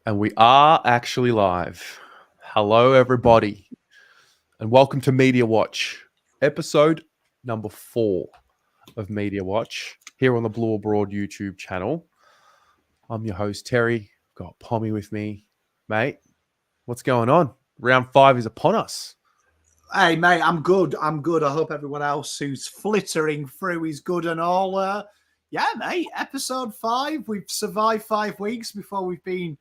And we are actually live. Hello, everybody, and welcome to Media Watch, episode number 4 of Media Watch here on the Blue Abroad YouTube channel. I'm your host, Terry. Got Pommy with me. Mate, what's going on? Round 5 is upon us. Hey, mate, I'm good. I hope everyone else who's flittering through is good and all. Yeah, mate, episode 5. We've survived 5 weeks before we've been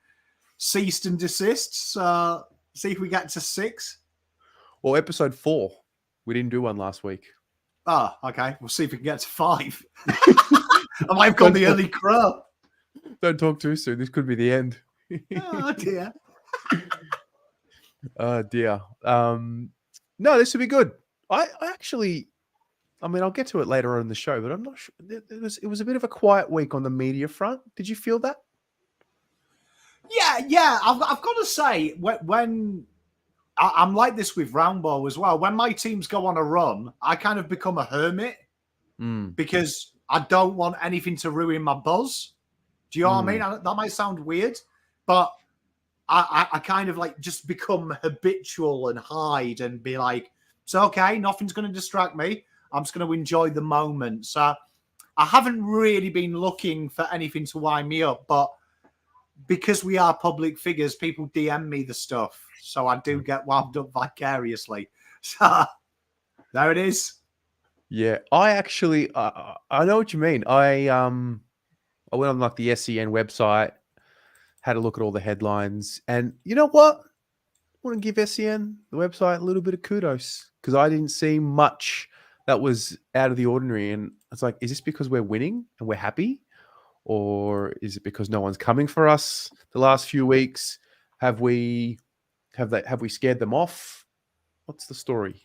ceased and desist. So see if we get to 6. Well, episode 4. We didn't do one last week. Oh, okay. We'll see if we can get to 5. I might have gone the early crow. Don't talk too soon. This could be the end. Oh, dear. Oh, dear. No, this would be good. I mean, I'll get to it later on in the show, but I'm not sure. It was a bit of a quiet week on the media front. Did you feel that? Yeah. I've got to say, when I'm like this with Roundball as well, when my teams go on a run, I kind of become a hermit because I don't want anything to ruin my buzz. Do you know what I mean? That might sound weird, but I kind of like just become habitual and hide and be like, it's okay, nothing's going to distract me. I'm just going to enjoy the moment. So I haven't really been looking for anything to wind me up, but because we are public figures, people DM me the stuff. So I do get wound up vicariously. So there it is. Yeah, I actually, I know what you mean. I went on like the SEN website, had a look at all the headlines, and you know what? I want to give SEN, the website, a little bit of kudos because I didn't see much that was out of the ordinary. And it's like, is this because we're winning and we're happy? Or is it because no one's coming for us the last few weeks? Have we scared them off? What's the story?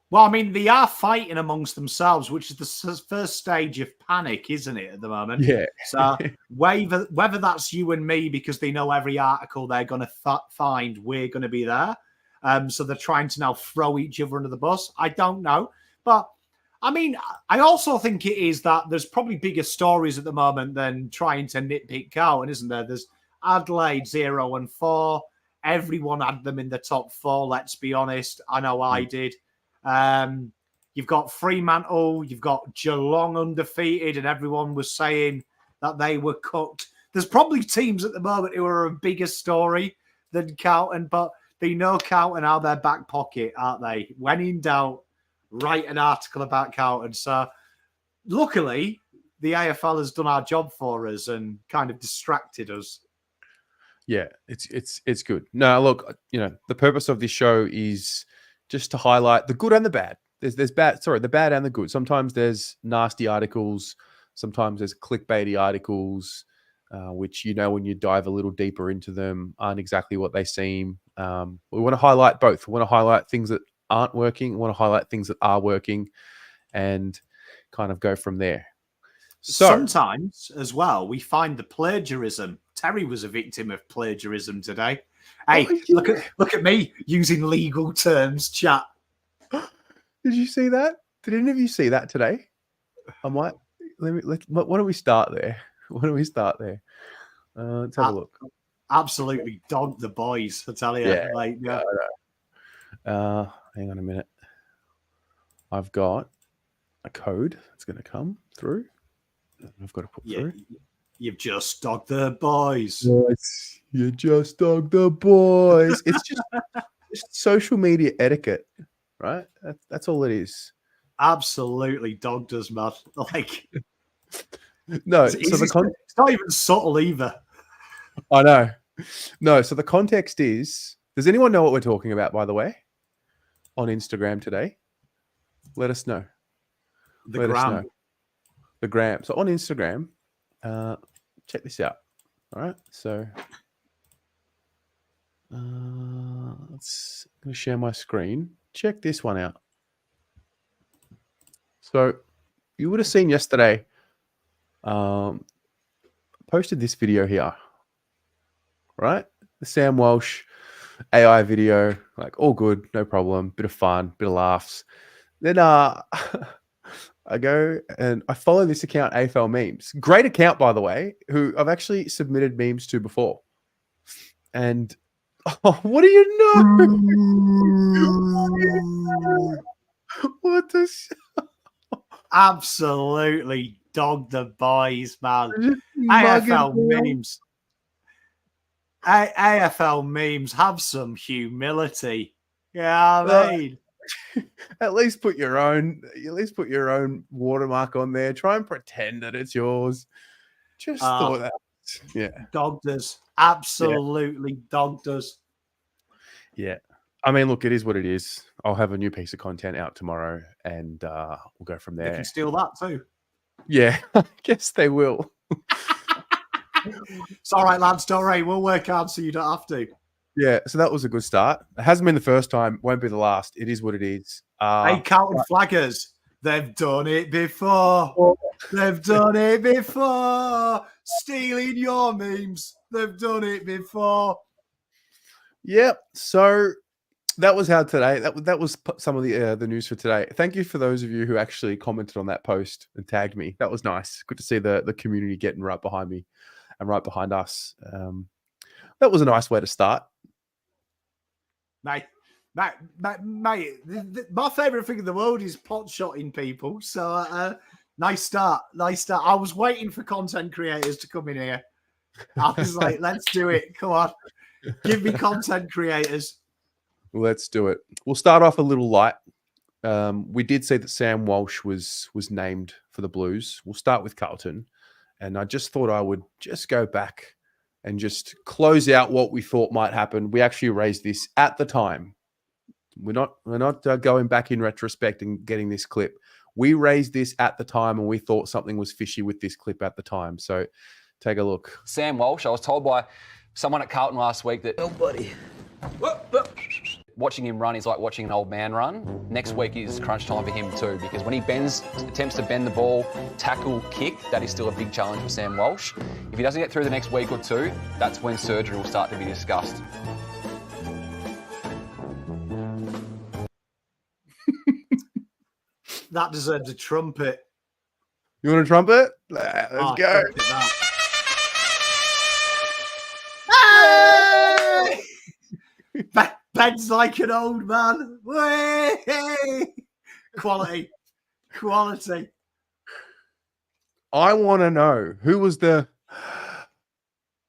Well, I mean, they are fighting amongst themselves, which is the first stage of panic, isn't it, at the moment? Yeah. So whether that's you and me, because they know every article they're going to find, we're going to be there. So they're trying to now throw each other under the bus. I don't know. But, I mean, I also think it is that there's probably bigger stories at the moment than trying to nitpick Carlton, isn't there? There's Adelaide 0-4. Everyone had them in the top 4, let's be honest. I know I did. You've got Fremantle, you've got Geelong undefeated, and everyone was saying that they were cooked. There's probably teams at the moment who are a bigger story than Carlton, but they know Carlton out of their back pocket, aren't they? When in doubt, write an article about Carlton. So luckily, the AFL has done our job for us and kind of distracted us. Yeah, it's good. No, look, the purpose of this show is just to highlight the good and the bad. There's bad, the bad and the good. Sometimes there's nasty articles. Sometimes there's clickbaity articles, which, when you dive a little deeper into them, aren't exactly what they seem. We want to highlight both. We want to highlight things that aren't working. We want to highlight things that are working and kind of go from there. So, sometimes as well, we find the plagiarism. Terry was a victim of plagiarism today. Hey, look at me using legal terms, chat. Did you see that? Did any of you see that today? Why don't we start there? Let's have a look. Absolutely dog the boys, I tell you. Yeah. Hang on a minute. I've got a code that's going to come through. I've got to put through. You've just dogged the boys. Yes, you just dogged the boys. It's just social media etiquette, right? That's all it is. Absolutely dogged us, man. Like, no, it's not even subtle either. I know. No, so the context is, does anyone know what we're talking about, by the way? On Instagram today? Let us know. The gram. So on Instagram, check this out. All right. So I'm going to share my screen. Check this one out. So you would have seen yesterday, posted this video here, right? The Sam Walsh AI video, like all good, no problem, bit of fun, bit of laughs. Then I go and I follow this account, AFL Memes. Great account, by the way, who I've actually submitted memes to before. And what do you know? What does Absolutely dog the boys, man. mugging AFL around? memes. AFL memes have some humility. Yeah, I mean, At least put your own watermark on there. Try and pretend that it's yours. Just thought that. Yeah. dogged us. Absolutely dogged us. Yeah. I mean, look, it is what it is. I'll have a new piece of content out tomorrow and we'll go from They there. can steal that too. Yeah, I guess they will. It's all right, lads. Don't worry. We'll work hard so you don't have to. Yeah, so that was a good start. It hasn't been the first time, won't be the last. It is what it is. Hey, Carlton flaggers. They've done it before. They've done it before. Stealing your memes. They've done it before. Yep. So that was how today. That was some of the news for today. Thank you for those of you who actually commented on that post and tagged me. That was nice. Good to see the community getting right behind me and right behind us. That was a nice way to start. Mate, my favourite thing in the world is pot shotting people. So nice start. I was waiting for content creators to come in here. I was like, let's do it. Come on. Give me content creators. Let's do it. We'll start off a little light. We did see that Sam Walsh was named for the Blues. We'll start with Carlton. And I just thought I would just go back and just close out what we thought might happen. We actually raised this at the time. We're not going back in retrospect and getting this clip. We raised this at the time and we thought something was fishy with this clip at the time. So take a look. Sam Walsh, I was told by someone at Carlton last week that, oh, buddy, watching him run is like watching an old man run. Next week is crunch time for him too, because when he attempts to bend the ball, tackle, kick, that is still a big challenge for Sam Walsh. If he doesn't get through the next week or two, that's when surgery will start to be discussed. That deserves a trumpet. You want a trumpet? Let's go. Ben's like an old man. Way! Quality. I want to know who was the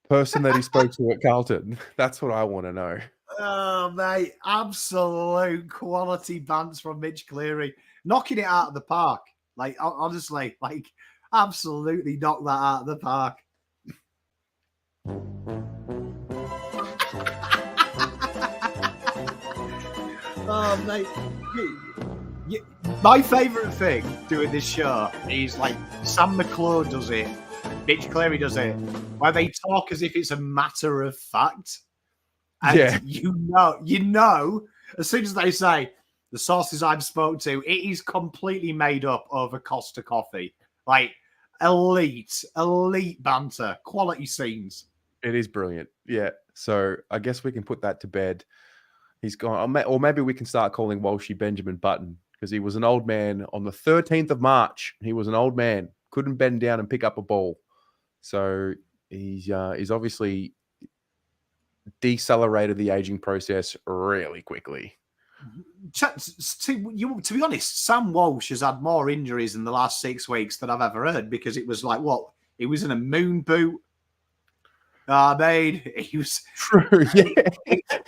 person that he spoke to at Carlton. That's what I want to know. Oh, mate. Absolute quality bants from Mitch Cleary. Knocking it out of the park. Like, honestly, like, absolutely knocked that out of the park. Oh, mate. My favourite thing doing this show is like Sam McClure does it, Mitch Cleary does it, where they talk as if it's a matter of fact. And Yeah. you know, as soon as they say the sources I've spoke to, it is completely made up over Costa Coffee. Like elite banter, quality scenes. It is brilliant. Yeah. So I guess we can put that to bed. He's gone, or maybe we can start calling Walshy Benjamin Button, because he was an old man on the 13th of March. He was an old man, couldn't bend down and pick up a ball. So he's obviously decelerated the aging process really quickly. To be honest, Sam Walsh has had more injuries in the last 6 weeks than I've ever heard, because it was like, what? He was in a moon boot. He was True. Yeah.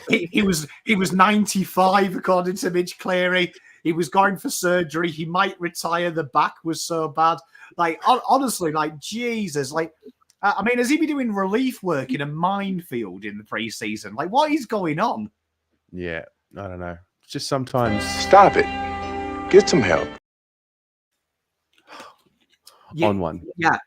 he was 95 according to Mitch Cleary. He was going for surgery. He might retire. The back was so bad. Like, honestly, like, Jesus. Like, I mean, has he been doing relief work in a minefield in the preseason? Like, what is going on? Yeah. I don't know. It's just sometimes. Stop it. Get some help. On one. Yeah.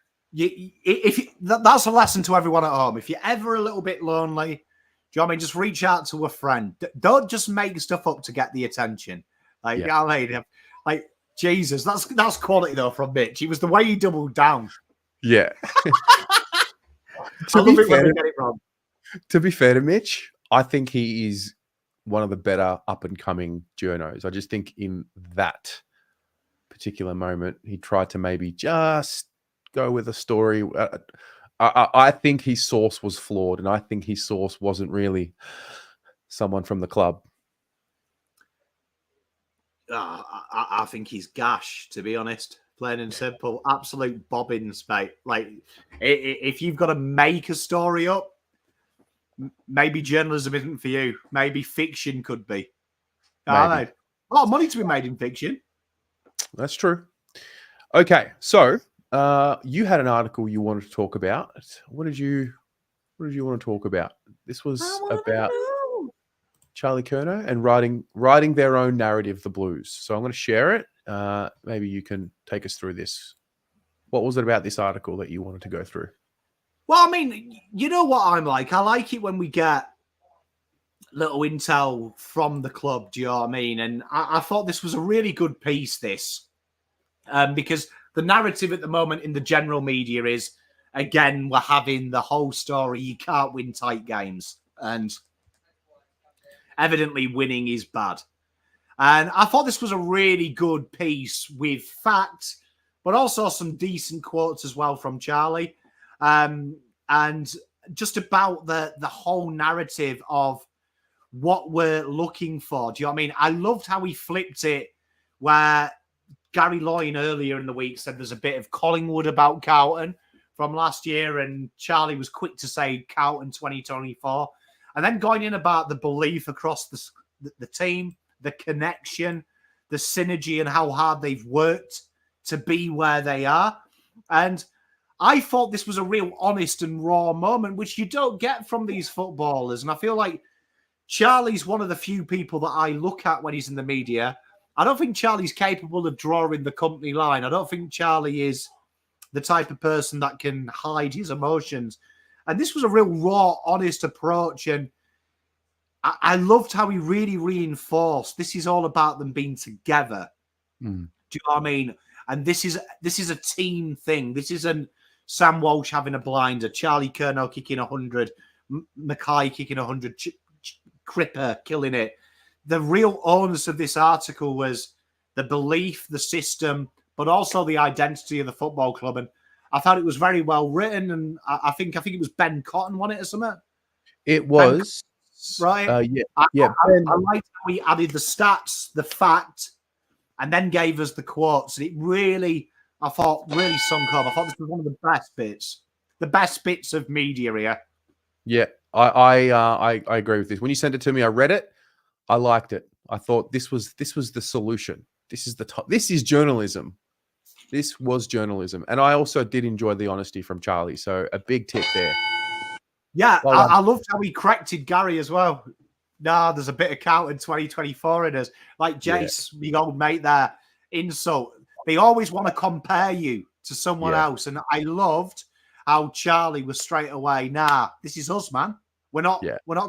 That's a lesson to everyone at home. If you're ever a little bit lonely, do you know what I mean? Just reach out to a friend. Don't just make stuff up to get the attention. Like, Yeah. you know what I mean? Like, Jesus, that's quality though from Mitch. It was the way he doubled down. Yeah. I love it when they get it wrong. To be fair to Mitch, I think he is one of the better up and coming journos. I just think in that particular moment, he tried to maybe just go with a story. I think his source was flawed, and I think his source wasn't really someone from the club. I think he's gash, to be honest. Plain and simple. Absolute bobbins, mate. Like, if you've got to make a story up, maybe journalism isn't for you. Maybe fiction could be. I know. A lot of money to be made in fiction. That's true. Okay, so you had an article you wanted to talk about. What did you want to talk about? This was about Charlie Curnow and writing their own narrative, the Blues. So I'm going to share it. Maybe you can take us through this. What was it about this article that you wanted to go through? Well, I mean, you know what I'm like. I like it when we get little intel from the club. Do you know what I mean? And I thought this was a really good piece, this. Because the narrative at the moment in the general media is, again, we're having the whole story. You can't win tight games. And evidently winning is bad. And I thought this was a really good piece with facts, but also some decent quotes as well from Charlie. And just about the whole narrative of what we're looking for. Do you know what I mean? I loved how he flipped it, where Gary Loyne earlier in the week said there's a bit of Collingwood about Carlton from last year, and Charlie was quick to say Carlton 2024. And then going in about the belief across the team, the connection, the synergy, and how hard they've worked to be where they are. And I thought this was a real honest and raw moment, which you don't get from these footballers. And I feel like Charlie's one of the few people that I look at when he's in the media. I don't think Charlie's capable of drawing the company line. I don't think Charlie is the type of person that can hide his emotions. And this was a real raw, honest approach. And I loved how he really reinforced this is all about them being together. Do you know what I mean? And this is a team thing. This isn't Sam Walsh having a blinder, Charlie Curnow kicking 100, Mackay kicking 100, Cripper killing it. The real onus of this article was the belief, the system, but also the identity of the football club. And I thought it was very well written. And I think it was Ben Cotton won it or something. It was. Right? I liked how he added the stats, the fact, and then gave us the quotes. And it really, I thought, really sunk home. I thought this was one of the best bits of media here. Yeah, I agree with this. When you sent it to me, I read it. I liked it. I thought this was the solution. This is journalism. This was journalism. And I also did enjoy the honesty from Charlie. So a big tip there. Yeah, I loved how he corrected Gary as well. Nah, there's a bit of Carlton 2024 in us. Like Jace, big old mate there, insult. They always want to compare you to someone else. And I loved how Charlie was straight away, nah, this is us, man. We're not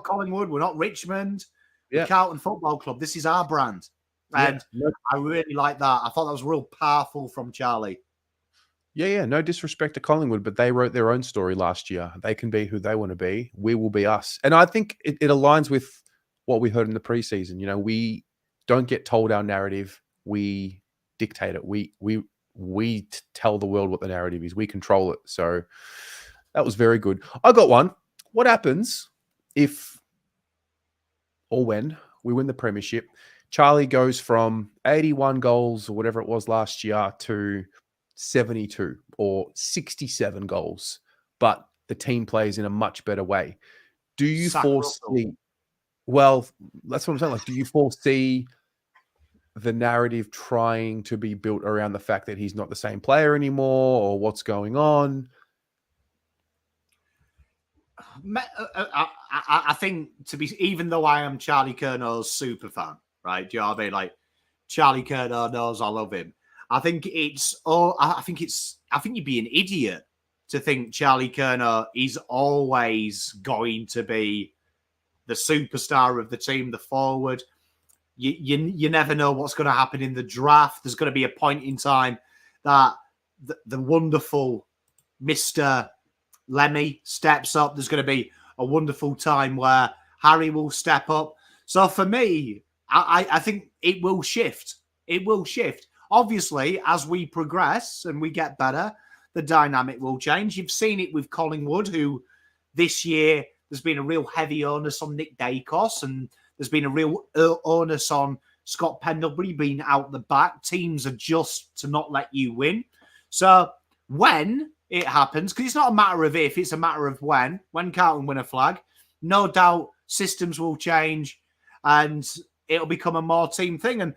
Collingwood, we're not Richmond, the Carlton Football Club. This is our brand. And I really like that. I thought that was real powerful from Charlie. Yeah. No disrespect to Collingwood, but they wrote their own story last year. They can be who they want to be. We will be us. And I think it aligns with what we heard in the preseason. You know, we don't get told our narrative. We dictate it. We tell the world what the narrative is. We control it. So that was very good. I got one. What happens if or when we win the premiership? Charlie goes from 81 goals or whatever it was last year to 72 or 67 goals, but the team plays in a much better way. Do you foresee? Well, that's what I'm saying. Like, do you foresee the narrative trying to be built around the fact that he's not the same player anymore, or what's going on? I think even though I am Charlie Curnow's super fan, right? Do you know what I mean? Like, Charlie Curnow knows I love him. I think you'd be an idiot to think Charlie Curnow is always going to be the superstar of the team, the forward. You never know what's going to happen in the draft. There's going to be a point in time that the wonderful Mr. Lemmy steps up. There's going to be a wonderful time where Harry will step up. So for me, I think it will shift. It will shift. Obviously, as we progress and we get better, the dynamic will change. You've seen it with Collingwood, who this year there's been a real heavy onus on Nick Dacos, and there's been a real onus on Scott Pendlebury being out the back. Teams adjust to not let you win. So when it happens, because it's not a matter of if, it's a matter of when Carlton win a flag, no doubt systems will change and it'll become a more team thing. And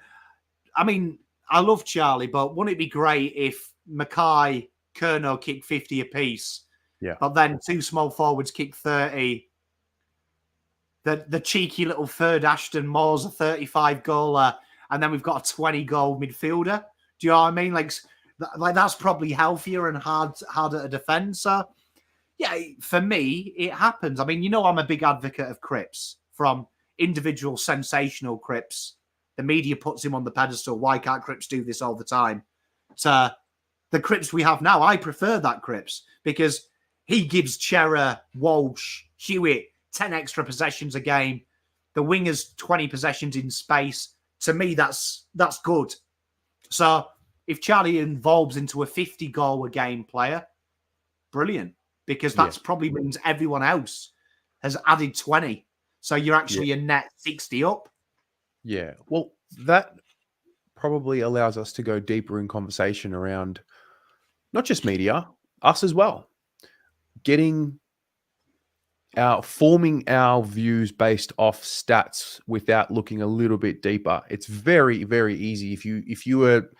I mean, I love Charlie, but wouldn't it be great if Mackay, Curnow kick 50 apiece? Yeah. But then two small forwards kick 30. The cheeky little third Ashton Moore's a 35 goaler, and then we've got a 20 goal midfielder. Do you know what I mean? Like that's probably healthier and harder to defend. So yeah, for me, it happens. I mean, you know, I'm a big advocate of Cripps, from individual sensational Cripps. The media puts him on the pedestal. Why can't Cripps do this all the time? So the Cripps we have now, I prefer that Cripps because he gives Chera, Walsh, Hewitt 10 extra possessions a game. The wingers 20 possessions in space. To me, that's good. So if Charlie evolves into a 50 goal a game player, brilliant. Because that's probably means everyone else has added 20. So you're actually a net 60 up. Yeah. Well, that probably allows us to go deeper in conversation around not just media, us as well. Forming our views based off stats without looking a little bit deeper. It's very, very easy. If you were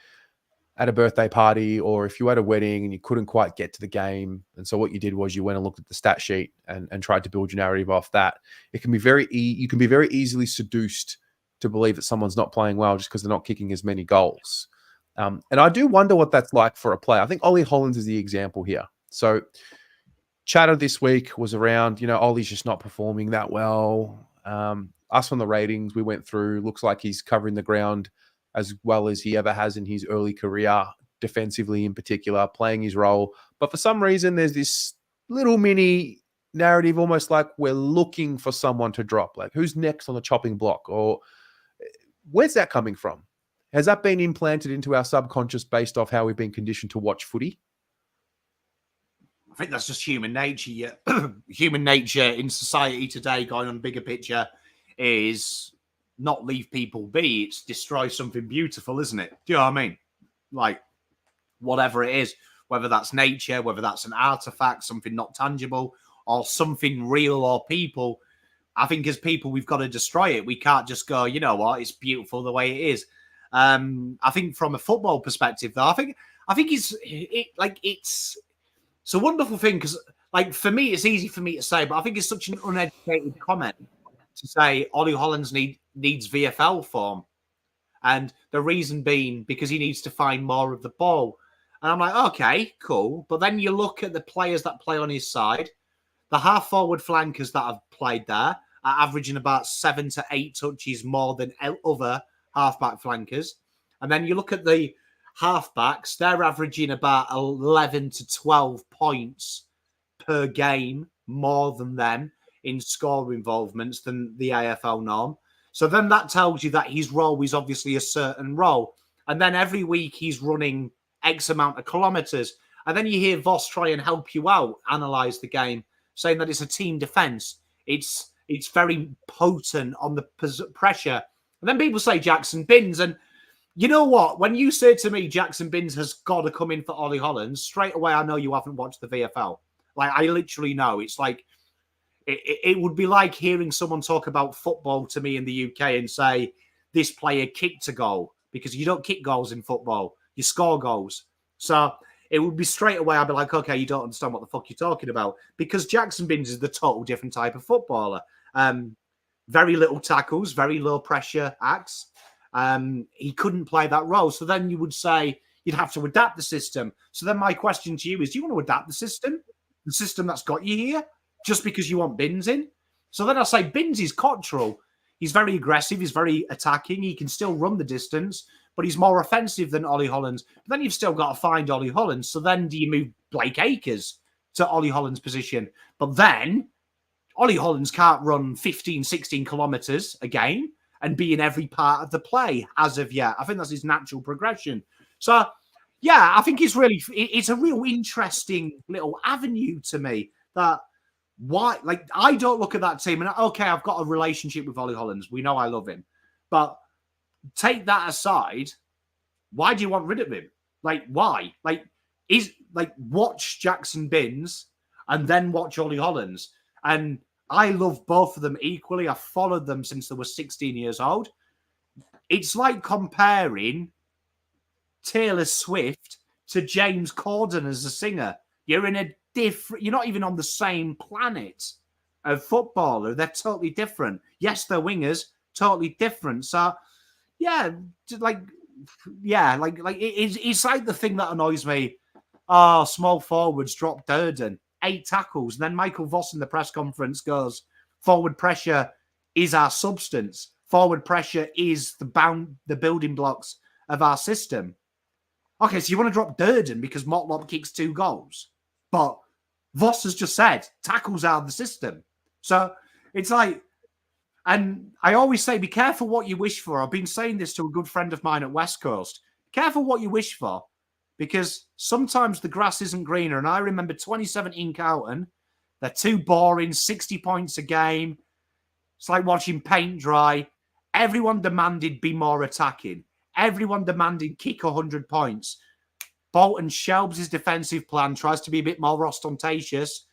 at a birthday party or if you had a wedding and you couldn't quite get to the game, and so what you did was you went and looked at the stat sheet and tried to build your narrative off that, it can be you can be very easily seduced to believe that someone's not playing well just because they're not kicking as many goals. And I do wonder what that's like for a player. I think Ollie Hollands is the example here. So chatter this week was around, Ollie's just not performing that well. Us on the ratings we went through, looks like he's covering the ground as well as he ever has in his early career, defensively in particular, playing his role. But for some reason, there's this little mini narrative, almost like we're looking for someone to drop. Like, who's next on the chopping block? Or where's that coming from? Has that been implanted into our subconscious based off how we've been conditioned to watch footy? I think that's just human nature. Human nature in society today, going on a bigger picture, is not leave people be. It's destroy something beautiful, isn't it? Do you know what I mean? Like, whatever it is, whether that's nature, whether that's an artifact, something not tangible, or something real or people. I think as people, we've got to destroy it. We can't just go, you know what, it's beautiful the way it is. I think from a football perspective, though, I think it's a wonderful thing because, like, for me, it's easy for me to say, but I think it's such an uneducated comment to say Ollie Hollands needs VFL form. And the reason being because he needs to find more of the ball. And I'm like, okay, cool. But then you look at the players that play on his side, the half-forward flankers that have played there are averaging about 7 to 8 touches more than other halfback flankers. And then you look at the halfbacks, they're averaging about 11 to 12 points per game more than them in score involvements than the AFL norm. So then that tells you that his role is obviously a certain role. And then every week he's running X amount of kilometres. And then you hear Voss try and help you out, analyse the game, saying that it's a team defence. It's very potent on the pressure. And then people say Jackson Binns. And you know what? When you say to me Jackson Binns has got to come in for Ollie Hollands, straight away I know you haven't watched the VFL. Like, I literally know. It's like, it would be like hearing someone talk about football to me in the UK and say, this player kicked a goal, because you don't kick goals in football. You score goals. So it would be straight away, I'd be like, okay, you don't understand what the fuck you're talking about. Because Jackson Binns is the total different type of footballer. Very little tackles, very low pressure acts. He couldn't play that role. So then you would say you'd have to adapt the system. So then my question to you is, do you want to adapt the system? The system that's got you here? Just because you want Binns in? So then I say Binns is Cottrell. He's very aggressive. He's very attacking. He can still run the distance, but he's more offensive than Ollie Hollands. But then you've still got to find Ollie Hollands. So then do you move Blake Acres to Ollie Hollands' position? But then Ollie Hollands can't run 15, 16 kilometres a game and be in every part of the play as of yet. I think that's his natural progression. So, Yeah, I think it's a real interesting little avenue to me. That why, like, I don't look at that team and okay, I've got a relationship with Ollie Hollands. We know I love him, but take that aside. Why do you want rid of him? Like, why? Watch Jackson Binns and then watch Ollie Hollands. And I love both of them equally. I've followed them since they were 16 years old. It's like comparing Taylor Swift to James Corden as a singer. You're not even on the same planet of footballer. They're totally different. Yes, they're wingers, totally different. So, it's like the thing that annoys me. Oh, small forwards drop Durden, 8 tackles. And then Michael Voss in the press conference goes, forward pressure is our substance. Forward pressure is the building blocks of our system. Okay, so you want to drop Durden because Motlop kicks 2 goals. But Voss has just said tackles are the system. So it's like, and I always say, be careful what you wish for. I've been saying this to a good friend of mine at West Coast. Be careful what you wish for, because sometimes the grass isn't greener. And I remember 2017 Carlton, they're too boring, 60 points a game. It's like watching paint dry. Everyone demanded be more attacking. Everyone demanded kick 100 points. Bolton shelves his defensive plan, tries to be a bit more ostentatious.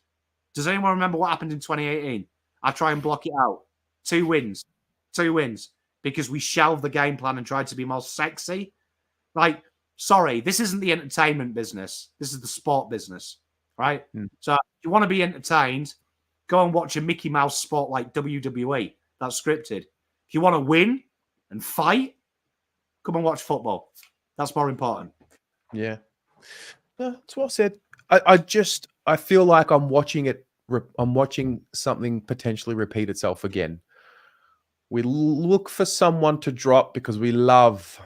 Does anyone remember what happened in 2018? I try and block it out. 2 wins. 2 wins. Because we shelved the game plan and tried to be more sexy. Like, sorry, this isn't the entertainment business. This is the sport business, right? So if you want to be entertained, go and watch a Mickey Mouse sport like WWE. That's scripted. If you want to win and fight, come and watch football. That's more important. Yeah. That's what I said. I feel like I'm watching something potentially repeat itself again. We look for someone to drop because we love,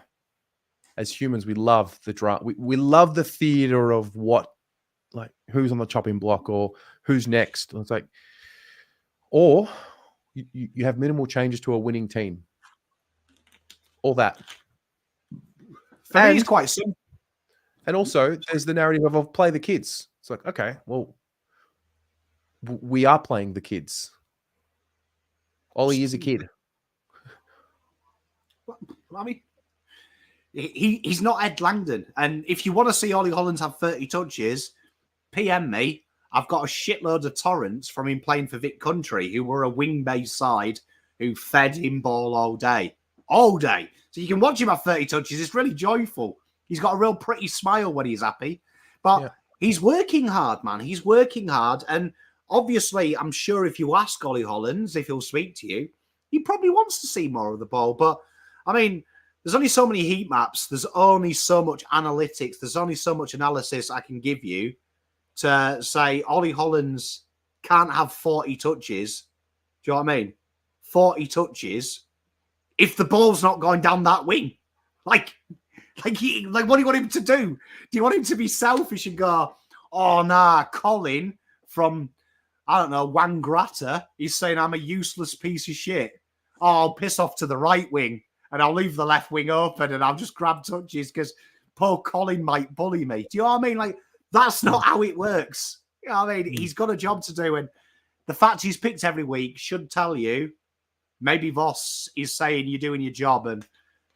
as humans, we love the drama. We love the theater of what, like, who's on the chopping block or who's next. It's like, or you have minimal changes to a winning team. All that. For me, it's quite simple. And also, there's the narrative of, I'll play the kids. It's like, okay, well, we are playing the kids. Ollie is a kid. I mean, he's not Ed Langdon. And if you want to see Ollie Hollands have 30 touches, PM me. I've got a shitload of torrents from him playing for Vic Country, who were a wing-based side who fed him ball all day. All day. So you can watch him have 30 touches. It's really joyful. He's got a real pretty smile when he's happy. But he's working hard, man. He's working hard. And obviously, I'm sure if you ask Ollie Hollands if he'll speak to you, he probably wants to see more of the ball. But, I mean, there's only so many heat maps. There's only so much analytics. There's only so much analysis I can give you to say Ollie Hollands can't have 40 touches. Do you know what I mean? 40 touches if the ball's not going down that wing. Like what do you want him to do? Do you want him to be selfish and go, oh, nah, Colin from, I don't know, Wanggrata is saying I'm a useless piece of shit. Oh, I'll piss off to the right wing and I'll leave the left wing open and I'll just grab touches because poor Colin might bully me. Do you know what I mean? Like, that's not how it works. You know what I mean? He's got a job to do. And the fact he's picked every week should tell you maybe Voss is saying you're doing your job. And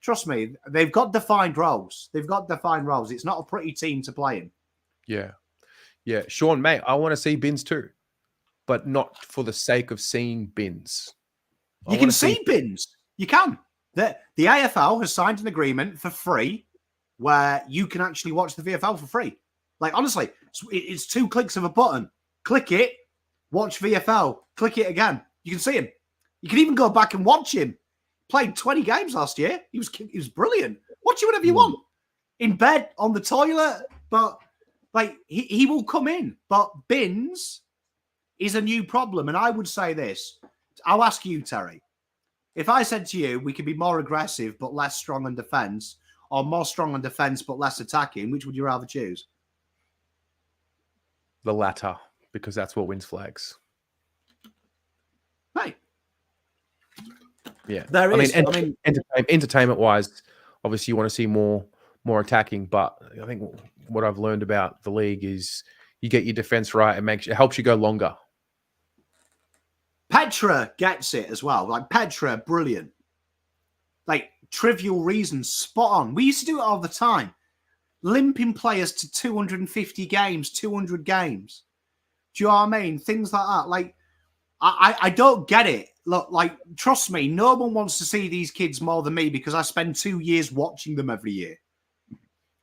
trust me, they've got defined roles. They've got defined roles. It's not a pretty team to play in. Yeah. Yeah. Sean, mate, I want to see Binns too, but not for the sake of seeing Binns. You can see Binns. You can. The AFL has signed an agreement for free where you can actually watch the VFL for free. Like, honestly, it's 2 clicks of a button. Click it, watch VFL. Click it again. You can see him. You can even go back and watch him. Played 20 games last year. He was brilliant. Watch it whenever you want. In bed, on the toilet. But, like, he will come in. But Binns is a new problem. And I would say this. I'll ask you, Terry. If I said to you, we could be more aggressive but less strong on defence, or more strong on defence but less attacking, which would you rather choose? The latter, because that's what wins flags. Hey. Yeah. There is. Entertainment-wise, obviously you want to see more more attacking. But I think what I've learned about the league is you get your defense right, it helps you go longer. Petra gets it as well. Like Petra, brilliant. Like trivial reasons, spot on. We used to do it all the time. Limping players to 250 games, 200 games. Do you know what I mean? Things like that. Like, I don't get it. Look, like, trust me, no one wants to see these kids more than me because I spend 2 years watching them every year.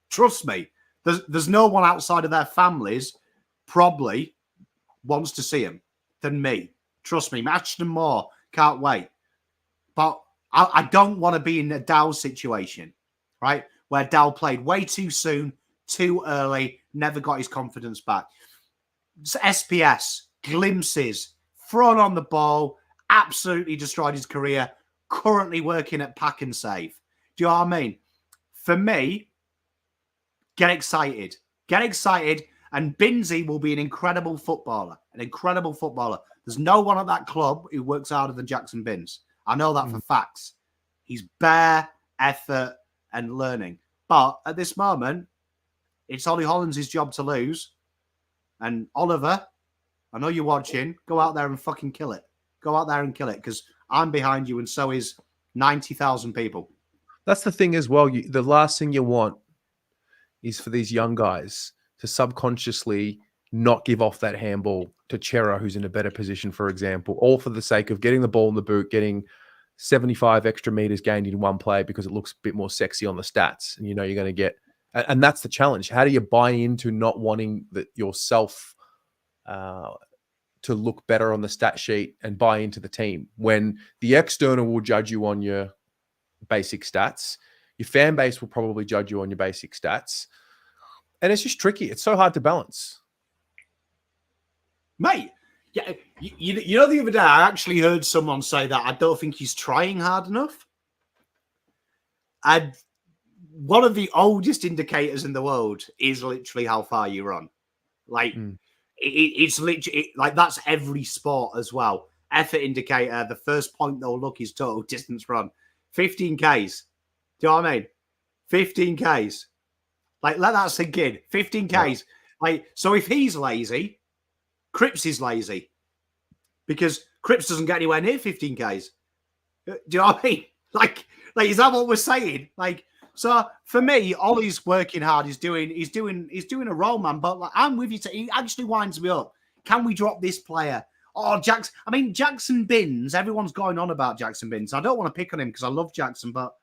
Trust me. There's no one outside of their families probably wants to see them than me. Trust me. Match them more. Can't wait. But I don't want to be in a Dow situation, right? Where Dow played way too soon, too early, never got his confidence back. SPS, glimpses, thrown on the ball, absolutely destroyed his career, currently working at Pack and Save. Do you know what I mean? For me, get excited. Get excited, and Binsey will be an incredible footballer. An incredible footballer. There's no one at that club who works harder than Jackson Binns. I know that for facts. He's bare effort and learning. But at this moment, it's Ollie Hollands' job to lose. And Oliver, I know you're watching. Go out there and fucking kill it. Go out there and kill it, because I'm behind you, and so is 90,000 people. That's the thing as well. The last thing you want is for these young guys to subconsciously not give off that handball to Chera, who's in a better position, for example, all for the sake of getting the ball in the boot, getting 75 extra meters gained in one play because it looks a bit more sexy on the stats. And you know you're going to get, and that's the challenge. How do you buy into not wanting yourself to look better on the stat sheet and buy into the team when the external will judge you on your basic stats? Your fan base will probably judge you on your basic stats. And it's just tricky. It's so hard to balance. Mate, yeah, you know, the other day I actually heard someone say that I don't think he's trying hard enough. And one of the oldest indicators in the world is literally how far you run. Like, it's literally, like, that's every sport as well. Effort indicator, the first point they'll look is total distance run. 15Ks. Do you know what I mean? 15Ks. Like, let that sink in. 15Ks. Yeah. Like, so if he's lazy, Cripps is lazy, because Cripps doesn't get anywhere near 15Ks. Do you know what I mean? Like, is that what we're saying? Like, so for me, Ollie's working hard. He's doing a role, man. But like, I'm with you. He actually winds me up. Can we drop this player? Oh, Jackson Binns. Everyone's going on about Jackson Binns. I don't want to pick on him because I love Jackson, but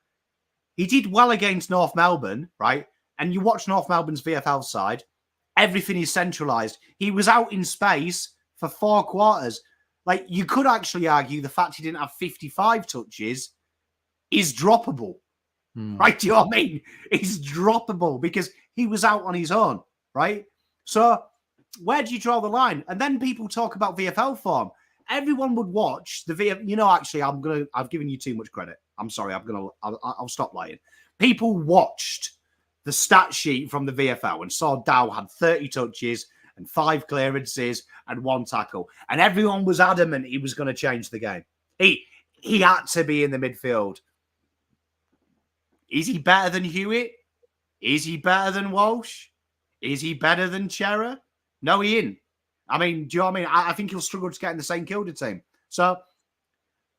he did well against North Melbourne, right? And you watch North Melbourne's VFL side. Everything is centralised. He was out in space for 4 quarters. Like, you could actually argue the fact he didn't have 55 touches is droppable. Right? Do you know what I mean? It's droppable because he was out on his own, right? So where do you draw the line? And then people talk about VFL form. Everyone would watch the VFL. You know, actually, I've given you too much credit. I'm sorry. I'll stop lying. People watched the stat sheet from the VFL and saw Dow had 30 touches and 5 clearances and 1 tackle. And everyone was adamant he was going to change the game. He had to be in the midfield. Is he better than Hewitt? Is he better than Walsh? Is he better than Chera? No, he ain't. I mean, do you know what I mean? I think he'll struggle to get in the St Kilda team. So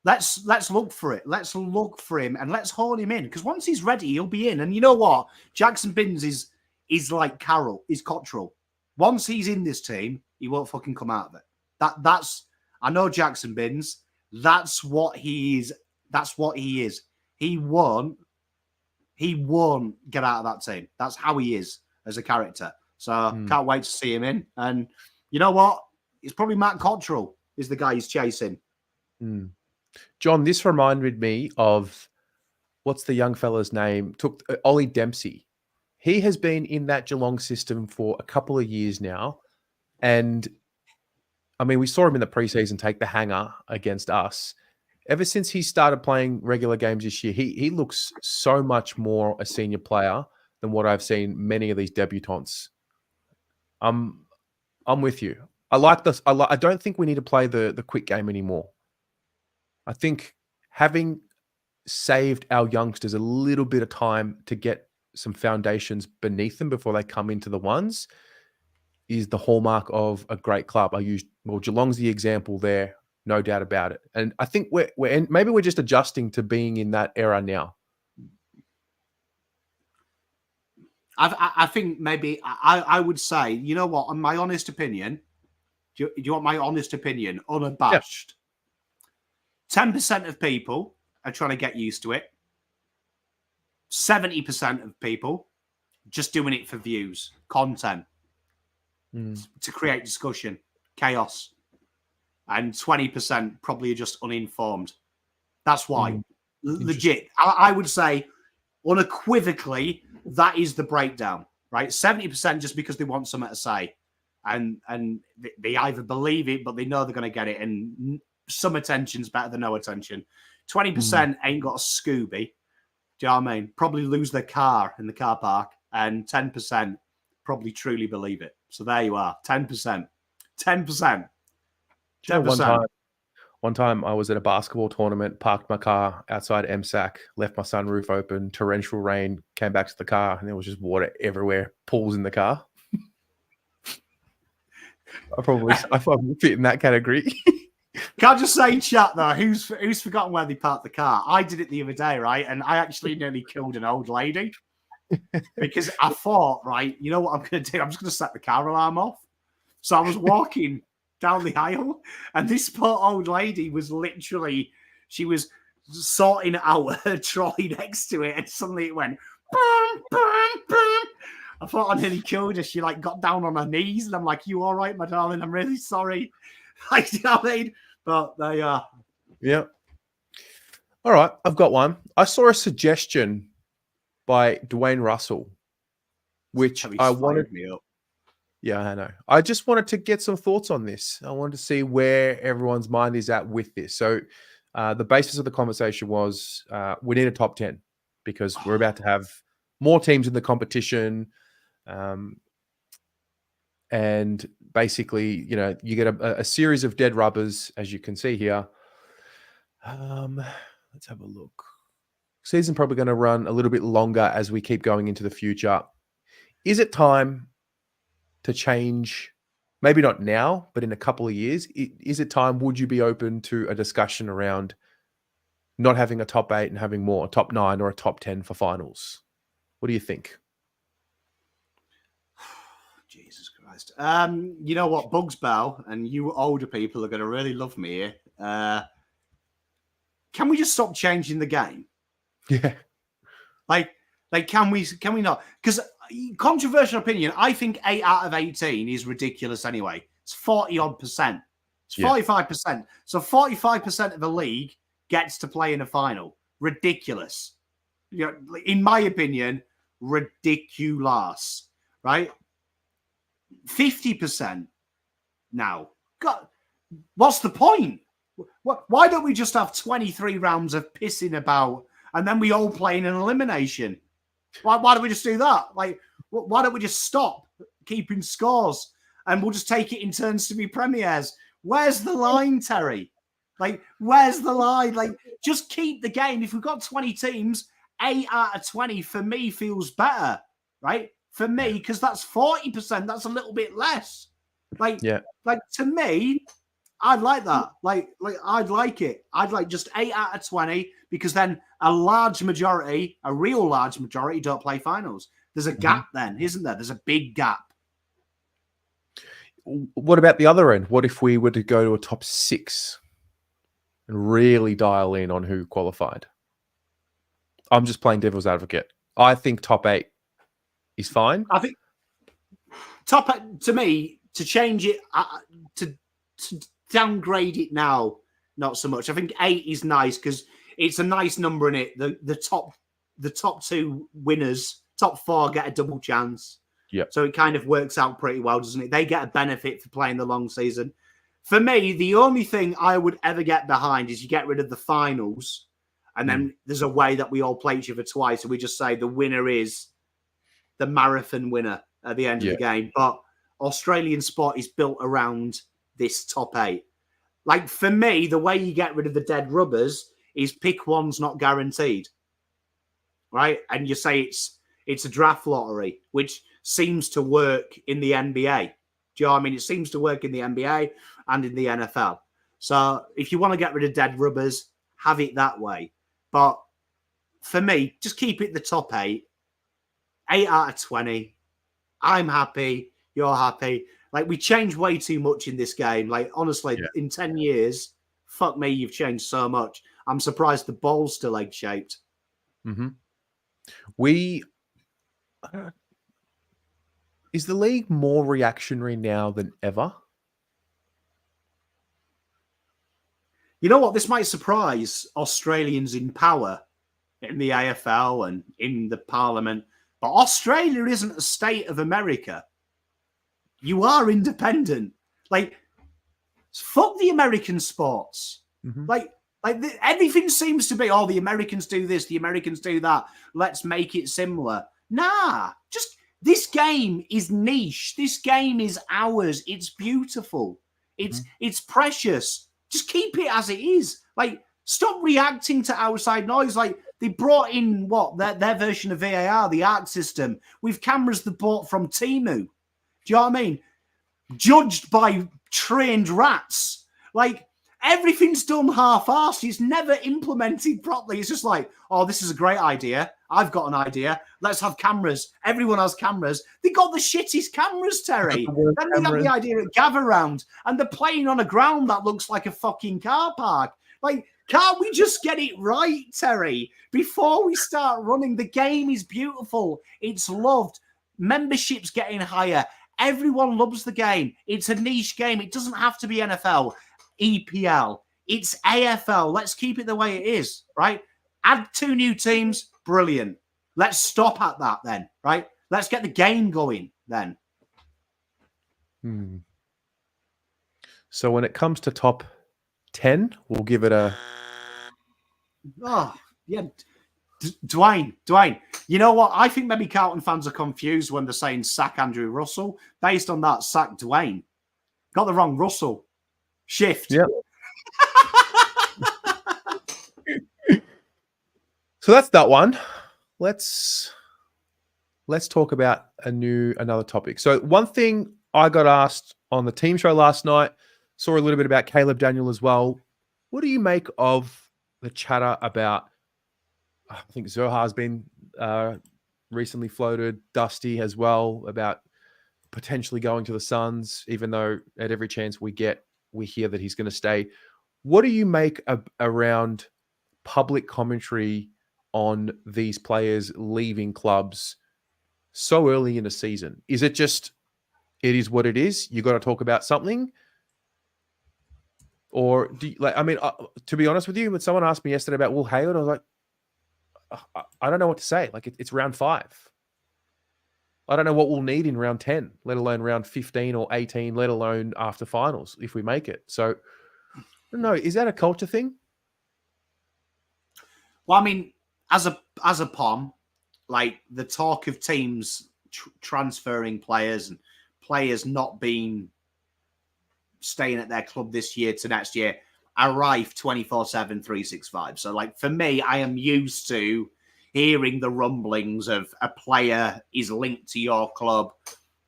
let's look for it. Let's look for him and let's hold him in, because once he's ready, he'll be in. And you know what? Jackson Binns is like Carroll, is Cottrell. Once he's in this team, he won't fucking come out of it. That's I know Jackson Binns. That's what he is. That's what he is. He won't get out of that team. That's how he is as a character. So can't wait to see him in. And you know what? It's probably Matt Cottrell is the guy he's chasing. John, this reminded me of, what's the young fella's name? Ollie Dempsey. He has been in that Geelong system for a couple of years now. And I mean, we saw him in the preseason take the hanger against us. Ever since he started playing regular games this year, he looks so much more a senior player than what I've seen many of these debutants. I'm with you. I like this. I don't think we need to play the quick game anymore. I think having saved our youngsters a little bit of time to get some foundations beneath them before they come into the ones is the hallmark of a great club. Geelong's the example there, no doubt about it. And I think maybe we're just adjusting to being in that era now. I think maybe I would say, you know what, on my honest opinion, do you want my honest opinion, unabashed? Yeah. 10% of people are trying to get used to it. 70% of people just doing it for views, content, to create discussion, chaos. And 20% probably are just uninformed. That's why. Legit. I would say unequivocally, that is the breakdown, right? 70% just because they want something to say. And they either believe it, but they know they're going to get it. And some attention's better than no attention. 20% ain't got a Scooby. Do you know what I mean? Probably lose their car in the car park. And 10% probably truly believe it. So there you are. 10%. 10%. 10%. One time I was at a basketball tournament, parked my car outside MSAC, left my sunroof open, torrential rain, came back to the car, and there was just water everywhere, pools in the car. I probably fit in that category. Can I just say, chat though, who's forgotten where they parked the car? I did it the other day, right? And I actually nearly killed an old lady because I thought, right, you know what I'm going to do? I'm just going to set the car alarm off. So I was walking down the aisle, and this poor old lady was literally, she was sorting out her trolley next to it, and suddenly it went boom, boom, boom. I thought I nearly killed her. She like got down on her knees, and I'm like, "You all right, my darling? I'm really sorry." Like, you know what I mean? But there you are. Yeah. All right, I've got one. I saw a suggestion by Dwayne Russell, which I wanted me up. Yeah, I know. I just wanted to get some thoughts on this. I wanted to see where everyone's mind is at with this. So the basis of the conversation was we need a top 10 because we're about to have more teams in the competition. And basically, you know, you get a series of dead rubbers, as you can see here. Let's have a look. Season probably going to run a little bit longer as we keep going into the future. Is it time to change? Maybe not now, but in a couple of years. Is it time? Would you be open to a discussion around not having a top 8 and having more, a top 9 or a top 10 for finals? What do you think? Jesus Christ. You know what, Bugs Bell, and you older people are going to really love me here. Can we just stop changing the game? Yeah. Like, can we not? Because controversial opinion, I think 8 out of 18 is ridiculous anyway. It's 40-odd%. It's 45%. So 45% of the league gets to play in a final. Ridiculous. You know, in my opinion, ridiculous. Right? 50% now. God, what's the point? Why don't we just have 23 rounds of pissing about and then we all play in an elimination? Why don't we just do that? Like, why don't we just stop keeping scores and we'll just take it in turns to be premiers? Where's the line, Terry? Like, where's the line? Like, just keep the game. If we've got 20 teams, 8 out of 20 for me feels better, right? For me, because that's 40%. That's a little bit less. Like to me, I'd like that. Like I'd like it. I'd like just 8 out of 20 because then a large majority, a real large majority, don't play finals. There's a gap then, isn't there? There's a big gap. What about the other end? What if we were to go to a top 6 and really dial in on who qualified? I'm just playing devil's advocate. I think top 8 is fine. I think top 8, to me, to change it, to downgrade it now, not so much. I think 8 is nice because it's a nice number in it. The top 2 winners, top 4 get a double chance. Yeah. So it kind of works out pretty well, doesn't it? They get a benefit for playing the long season. For me, the only thing I would ever get behind is you get rid of the finals, and then there's a way that we all play each other twice, and we just say the winner is the marathon winner at the end of the game. But Australian sport is built around this top 8. Like, for me, the way you get rid of the dead rubbers is pick one's not guaranteed, right? And you say It's a draft lottery, which seems to work in the NBA. Do you know what I mean? It seems to work in the NBA and in the NFL. So if you want to get rid of dead rubbers, have it that way. But for me, just keep it the top 8. 8 out of 20. I'm happy. You're happy. Like, we changed way too much in this game. Like, honestly, in 10 years, fuck me, you've changed so much. I'm surprised the ball's still egg-shaped. Mm-hmm. Is the league more reactionary now than ever? You know what? This might surprise Australians in power in the AFL and in the Parliament, but Australia isn't a state of America. You are independent. Like, fuck the American sports. Mm-hmm. Everything seems to be, oh, the Americans do this, the Americans do that. Let's make it similar. Nah, just this game is niche. This game is ours. It's beautiful. It's precious. Just keep it as it is. Like, stop reacting to outside noise. Like, they brought in their version of VAR, the ARC system, with cameras they bought from Temu. Do you know what I mean? Judged by trained rats. Like, everything's done half-assed. It's never implemented properly. It's just like, oh, this is a great idea. I've got an idea. Let's have cameras. Everyone has cameras. They got the shittest cameras, Terry. Then they got the idea at gather round, and they're playing on a ground that looks like a fucking car park. Like, can't we just get it right, Terry? Before we start running, the game is beautiful. It's loved. Membership's getting higher. Everyone loves the game. It's a niche game. It doesn't have to be NFL, EPL. It's AFL. Let's keep it the way it is, right? Add 2 new teams. Brilliant. Let's stop at that then, right? Let's get the game going then. So when it comes to top 10, we'll give it a... Oh, yeah. Dwayne, you know what? I think maybe Carlton fans are confused when they're saying sack Andrew Russell. Based on that, sack Dwayne. Got the wrong Russell. Shift. Yep. So that's that one. Let's talk about another topic. So one thing I got asked on the team show last night, saw a little bit about Caleb Daniel as well. What do you make of the chatter about, I think Zohar's been recently floated, Dusty as well, about potentially going to the Suns, even though at every chance we hear that he's going to stay. What do you make around public commentary on these players leaving clubs so early in the season? Is it just, it is what it is? You got to talk about something? Or do you, to be honest with you, when someone asked me yesterday about Will Hayward, I was like, I don't know what to say. Like, it's round 5. I don't know what we'll need in round 10, let alone round 15 or 18, let alone after finals, if we make it. So, I don't know. Is that a culture thing? Well, I mean, as a POM, like, the talk of teams transferring players and players not staying at their club this year to next year are rife 24/7, 365. So, like, for me, I am used to hearing the rumblings of a player is linked to your club.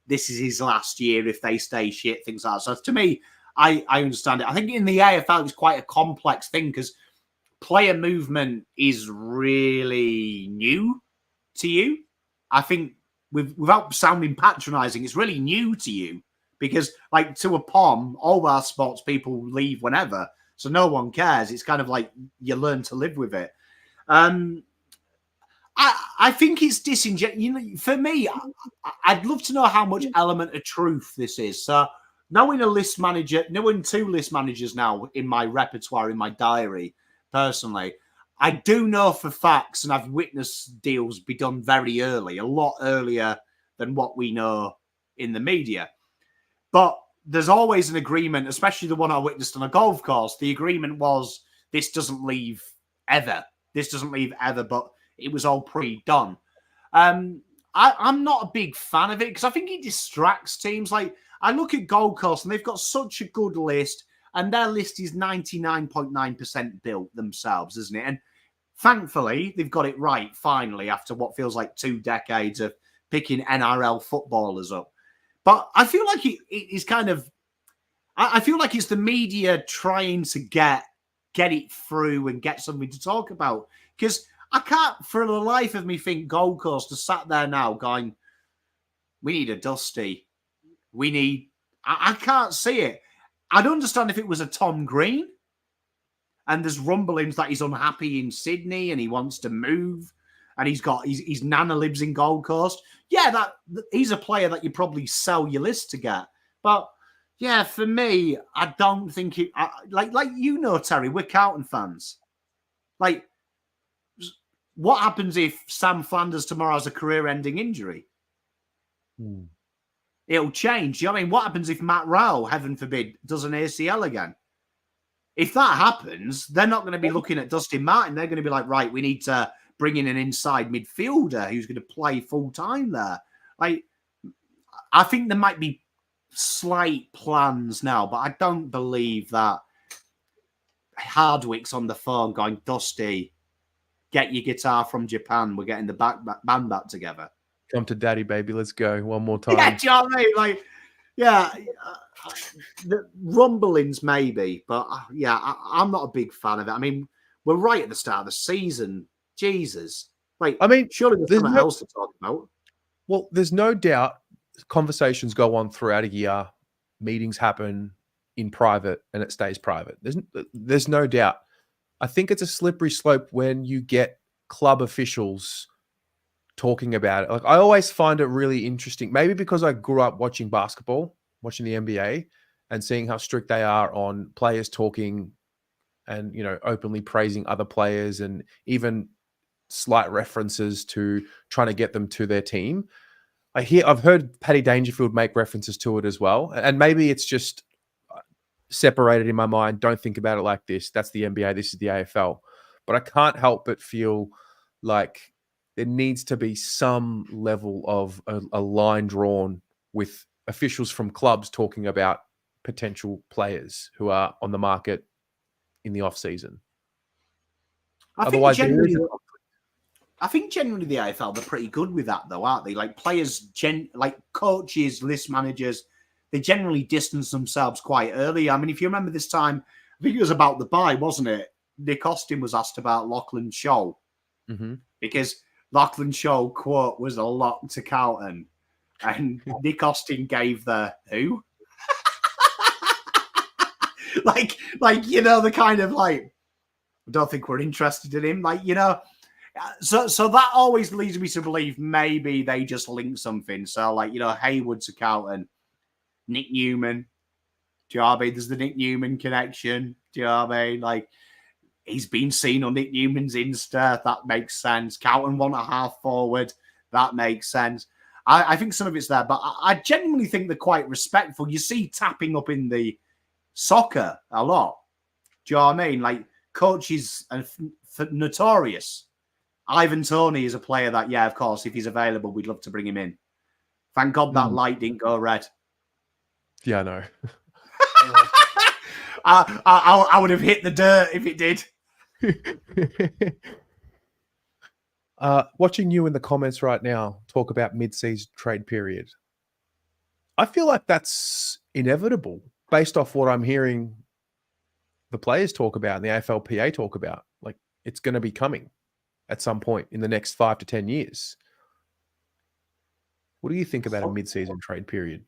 This is his last year if they stay shit, things like that. So to me, I understand it. I think in the AFL, it's quite a complex thing because player movement is really new to you. I think without sounding patronizing, it's really new to you because, like, to a POM, all our sports people leave whenever. So no one cares. It's kind of like you learn to live with it. I think it's disingenuous. You know, for me, I'd love to know how much element of truth this is. So knowing 2 list managers now in my repertoire, in my diary, personally, I do know for facts, and I've witnessed deals be done very early, a lot earlier than what we know in the media. But there's always an agreement, especially the one I witnessed on a golf course. The agreement was this doesn't leave ever. This doesn't leave ever, but it was all pre-done. I'm not a big fan of it because I think it distracts teams. Like, I look at Gold Coast and they've got such a good list, and their list is 99.9% built themselves, isn't it? And Thankfully, they've got it right finally after what feels like 2 decades of picking NRL footballers up. But I feel like it's kind of, I feel like it's the media trying to get it through and get something to talk about. Because I can't, for the life of me, think Gold Coast has sat there now going, we need a Dusty. We need, I can't see it. I'd understand if it was a Tom Green and there's rumblings that he's unhappy in Sydney and he wants to move and his nana lives in Gold Coast. Yeah, that he's a player that you probably sell your list to get. But yeah, for me, I don't think it, like Terry, we're Carlton fans. Like, what happens if Sam Flanders tomorrow has a career-ending injury? It'll change. You know what I mean? What happens if Matt Rowell, heaven forbid, does an ACL again? If that happens, they're not going to be looking at Dustin Martin. They're going to be like, right, we need to bring in an inside midfielder who's going to play full-time there. Like, I think there might be slight plans now, but I don't believe that Hardwick's on the phone going, Dusty, get your guitar from Japan. We're getting the band back together. Come to daddy, baby. Let's go one more time. Yeah, do you know what I mean? Like, yeah, the rumblings maybe, but I'm not a big fan of it. I mean, we're right at the start of the season. Jesus. Like, I mean, surely there's something else to talk about. Well, there's no doubt conversations go on throughout a year. Meetings happen in private and it stays private. There's no doubt. I think it's a slippery slope when you get club officials talking about it. Like, I always find it really interesting, maybe because I grew up watching basketball, watching the NBA and seeing how strict they are on players talking and, you know, openly praising other players and even slight references to trying to get them to their team. I've heard Paddy Dangerfield make references to it as well. And maybe it's just separated in my mind. Don't think about it like this. That's the NBA. This is the AFL. But I can't help but feel like there needs to be some level of a line drawn with officials from clubs talking about potential players who are on the market in the off season. I think generally the AFL, they're pretty good with that though, aren't they? Like players, like coaches, list managers, they generally distance themselves quite early. I mean, if you remember this time, I think it was about the bye, wasn't it? Nick Austin was asked about Lachlan Shaw because Lachlan Shaw quote was a lock to Carlton, and Nick Austin gave the who? like you know, the kind of like, I don't think we're interested in him, like, you know. So that always leads me to believe maybe they just link something. So like, you know, Hayward to Carlton, Nick Newman. Do you know what I mean? There's the Nick Newman connection. Do you know what I mean? Like, he's been seen on Nick Newman's Insta. That makes sense. Carlton want a half forward. That makes sense. I think some of it's there, but I genuinely think they're quite respectful. You see tapping up in the soccer a lot. Do you know what I mean? Like, coaches are notorious. Ivan Toney is a player that, yeah, of course, if he's available, we'd love to bring him in. Thank God that light didn't go red. Yeah, I know. I would have hit the dirt if it did. Watching you in the comments right now talk about mid-season trade period, I feel like that's inevitable based off what I'm hearing the players talk about and the AFLPA talk about. Like, it's going to be coming at some point in the next 5 to 10 years. What do you think about a mid-season trade period?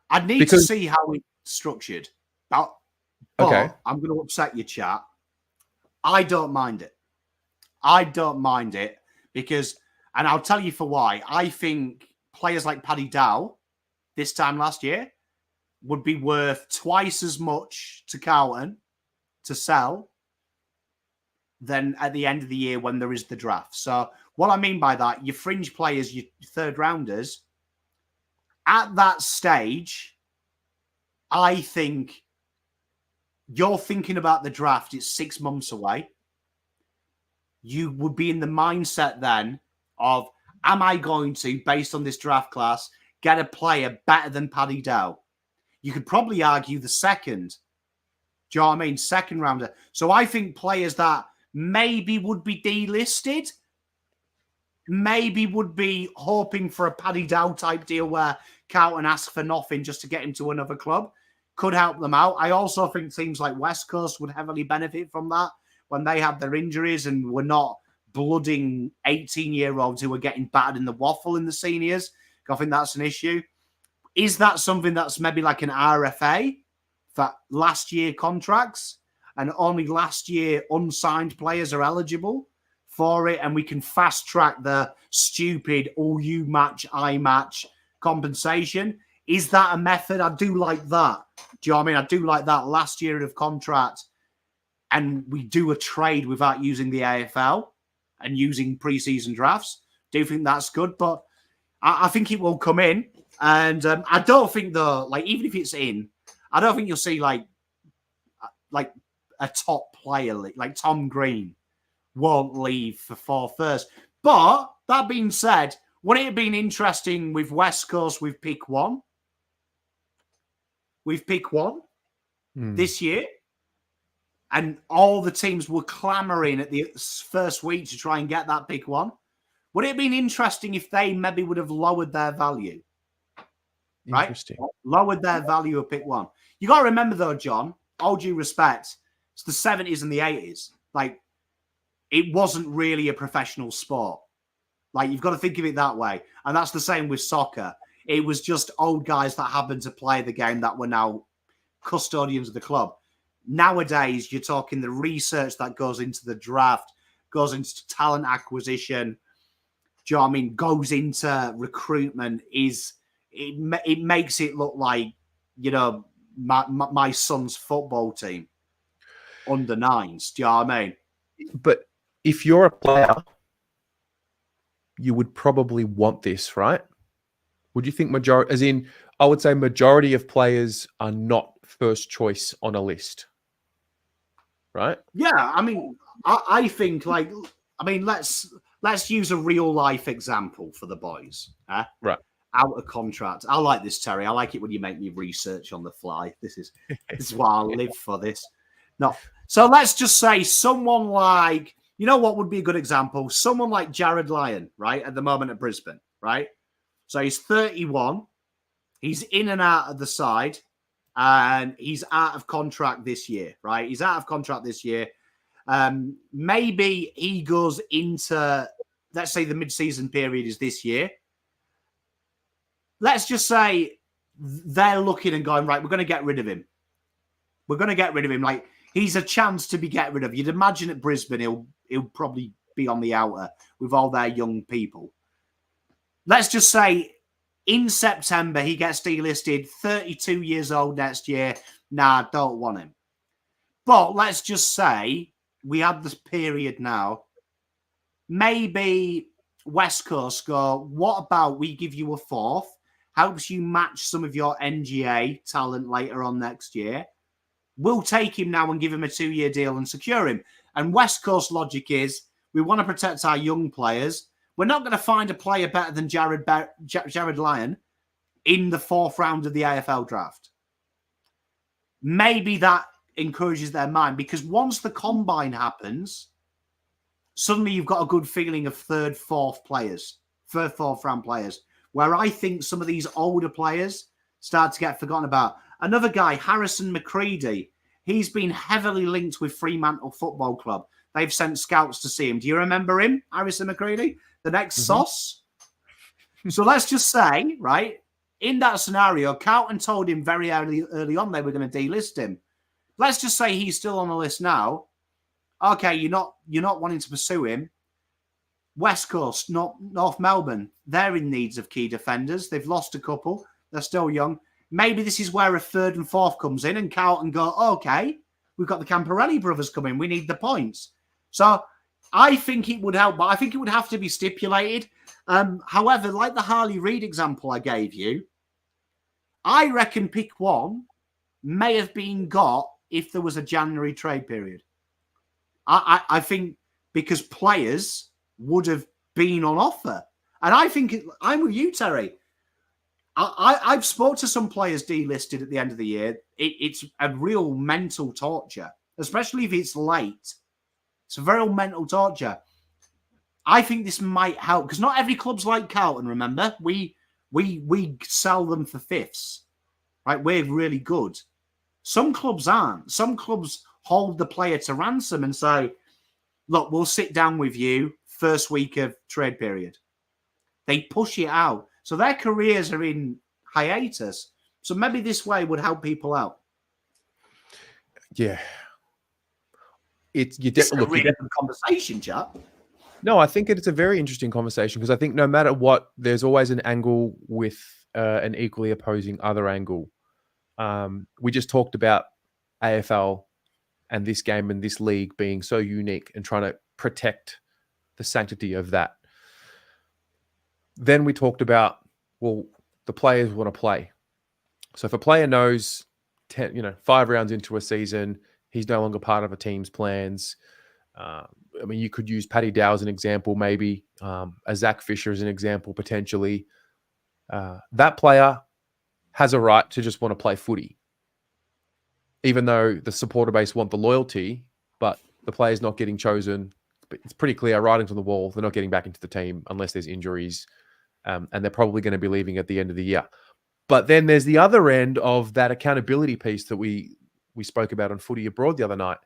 I'd need to see how it's structured. But okay, I'm going to upset your chat. I don't mind it. I don't mind it because, and I'll tell you for why. I think players like Paddy Dow this time last year would be worth twice as much to Carlton to sell than at the end of the year when there is the draft. So what I mean by that, your fringe players, your third rounders, at that stage, I think you're thinking about the draft. It's 6 months away. You would be in the mindset then of, am I going to, based on this draft class, get a player better than Paddy Dow? You could probably argue the second. Do you know what I mean? Second rounder. So I think players that maybe would be delisted, maybe would be hoping for a Paddy Dow type deal where Carlton ask for nothing just to get him to another club, could help them out. I also think teams like West Coast would heavily benefit from that when they had their injuries and were not blooding 18-year-olds who were getting battered in the waffle in the seniors. I think that's an issue. Is that something that's maybe like an RFA for last year contracts and only last year unsigned players are eligible for it, and we can fast track the stupid you match, I match compensation? Is that a method? I do like that. Do you know what I mean? I do like that last year of contract, and we do a trade without using the AFL and using preseason drafts. Do think that's good, but I think it will come in. And I don't think, though, like, even if it's in, I don't think you'll see like a top player, like Tom Green won't leave for fourth first. But that being said, wouldn't it have been interesting with West Coast with pick one? We've picked one this year, and all the teams were clamoring at the first week to try and get that pick one. Would it have been interesting if they maybe would have lowered their value? Right? Interesting. Lowered their value of pick one. You got to remember, though, John, all due respect, it's the 70s and the 80s. Like, it wasn't really a professional sport. Like, you've got to think of it that way. And that's the same with soccer. It was just old guys that happened to play the game that were now custodians of the club. Nowadays, you're talking the research that goes into the draft, goes into talent acquisition, do you know what I mean, goes into recruitment, it makes it look like, you know, my son's football team, under nines. Do you know what I mean? But if you're a player, you would probably want this, right? Would you think majority, as in, I would say majority of players are not first choice on a list, right? Yeah, I mean, I think, like, I mean, let's use a real life example for the boys. Right. Out of contract. I like this, Terry. I like it when you make me research on the fly. This is why I live for this. No. So let's just say someone like, you know what would be a good example? Someone like Jared Lyon, right? At the moment at Brisbane, right? So he's 31. He's in and out of the side, and he's out of contract this year, right? He's out of contract this year. Maybe he goes into, let's say the mid-season period is this year. Let's just say they're looking and going, right, we're going to get rid of him. We're going to get rid of him. Like, he's a chance to be get rid of. You'd imagine at Brisbane, he'll probably be on the outer with all their young people. Let's just say in September, he gets delisted, 32 years old next year. Nah, don't want him. But let's just say we have this period now. Maybe West Coast go, what about we give you a fourth? Helps you match some of your NGA talent later on next year. We'll take him now and give him a 2-year deal and secure him. And West Coast logic is we want to protect our young players. We're not going to find a player better than Jared Lyon in the 4th round of the AFL draft. Maybe that encourages their mind, because once the combine happens, suddenly you've got a good feeling of 3rd, 4th round players, where I think some of these older players start to get forgotten about. Another guy, Harrison McCready, he's been heavily linked with Fremantle Football Club. They've sent scouts to see him. Do you remember him, Harrison McCready? The next sauce? So let's just say, right, in that scenario, Carlton told him very early on they were going to delist him. Let's just say he's still on the list now. Okay, you're not wanting to pursue him. West Coast, North Melbourne, they're in needs of key defenders. They've lost a couple. They're still young. Maybe this is where a 3rd and 4th comes in, and Carlton go, okay, we've got the Camporelli brothers coming. We need the points. So I think it would help, but I think it would have to be stipulated. However, like the Harley Reid example I gave you, I reckon pick one may have been got if there was a January trade period. I think because players would have been on offer. And I think I'm with you, Terry. I've spoke to some players delisted at the end of the year. It's a real mental torture, especially if it's late It's a very old mental torture. I think this might help because not every club's like Carlton. Remember, we sell them for fifths, right? We're really good. Some clubs aren't. Some clubs hold the player to ransom and say, "Look, we'll sit down with you first week of trade period." They push it out, so their careers are in hiatus. So maybe this way would help people out. Yeah, It's a really good conversation, chap. No, I think it's a very interesting conversation because I think no matter what, there's always an angle with an equally opposing other angle. We just talked about AFL and this game and this league being so unique and trying to protect the sanctity of that. Then we talked about, well, the players want to play. So if a player knows 5 rounds into a season, he's no longer part of a team's plans. I mean, you could use Paddy Dow as an example, maybe a Zach Fisher as an example, potentially. That player has a right to just want to play footy, even though the supporter base want the loyalty, but the player's not getting chosen. It's pretty clear, writing's on the wall. They're not getting back into the team unless there's injuries, and they're probably going to be leaving at the end of the year. But then there's the other end of that accountability piece that we spoke about on Footy Abroad the other night.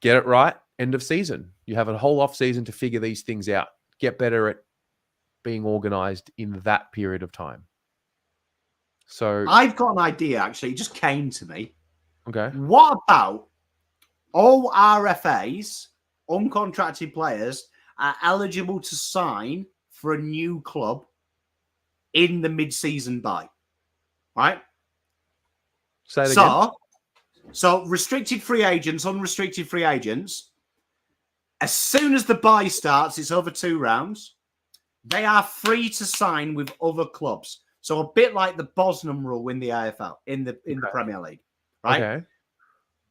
Get it right, end of season. You have a whole off season to figure these things out. Get better at being organized in that period of time. So I've got an idea, actually. It just came to me. Okay. What about all RFAs, uncontracted players, are eligible to sign for a new club in the mid-season bye? Right? Say it again. So restricted free agents, unrestricted free agents, as soon as the bye starts, it's over 2 rounds, they are free to sign with other clubs. So a bit like the Bosnum rule in the AFL, in the Premier League, right? Okay.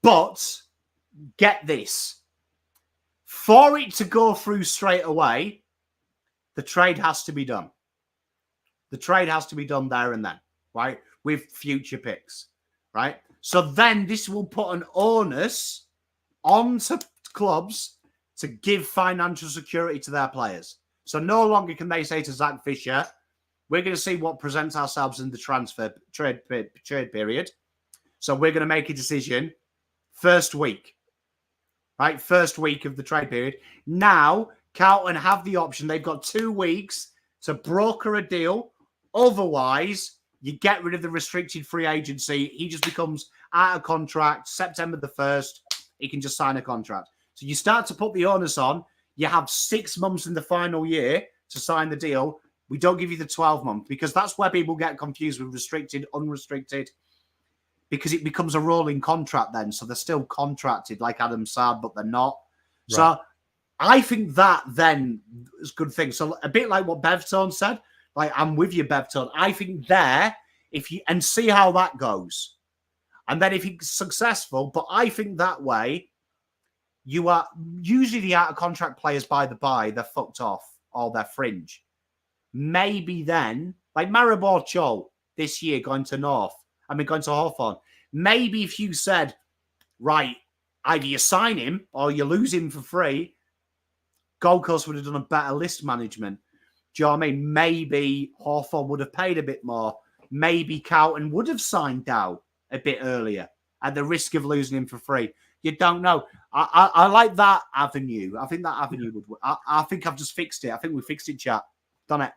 But get this. For it to go through straight away, the trade has to be done. The trade has to be done there and then, right? With future picks, right? So then this will put an onus onto clubs to give financial security to their players. So no longer can they say to Zach Fisher, we're going to see what presents ourselves in the transfer trade period. So we're going to make a decision first week, right? First week of the trade period. Now, Carlton have the option. They've got 2 weeks to broker a deal. Otherwise, you get rid of the restricted free agency. He just becomes out of contract. September the 1st, he can just sign a contract. So you start to put the onus on. You have 6 months in the final year to sign the deal. We don't give you the 12 month because that's where people get confused with restricted, unrestricted, because it becomes a rolling contract then. So they're still contracted like Adam Saad, but they're not. Right. So I think that then is a good thing. So a bit like what Bevtone said, like I'm with you, Bevtone. I think there, if you and see how that goes. And then if he's successful, but I think that way, you are usually the out of contract players by the bye, they're fucked off or they're fringe. Maybe then, like Maribor Chol this year going to Hawthorn. Maybe if you said, right, either you sign him or you lose him for free, Gold Coast would have done a better list management. Do you know what I mean? Maybe Hawthorn would have paid a bit more. Maybe Carlton would have signed Dow a bit earlier at the risk of losing him for free. You don't know. I like that avenue. I think that avenue would work. I think I've just fixed it. I think we fixed it, chat. Done it.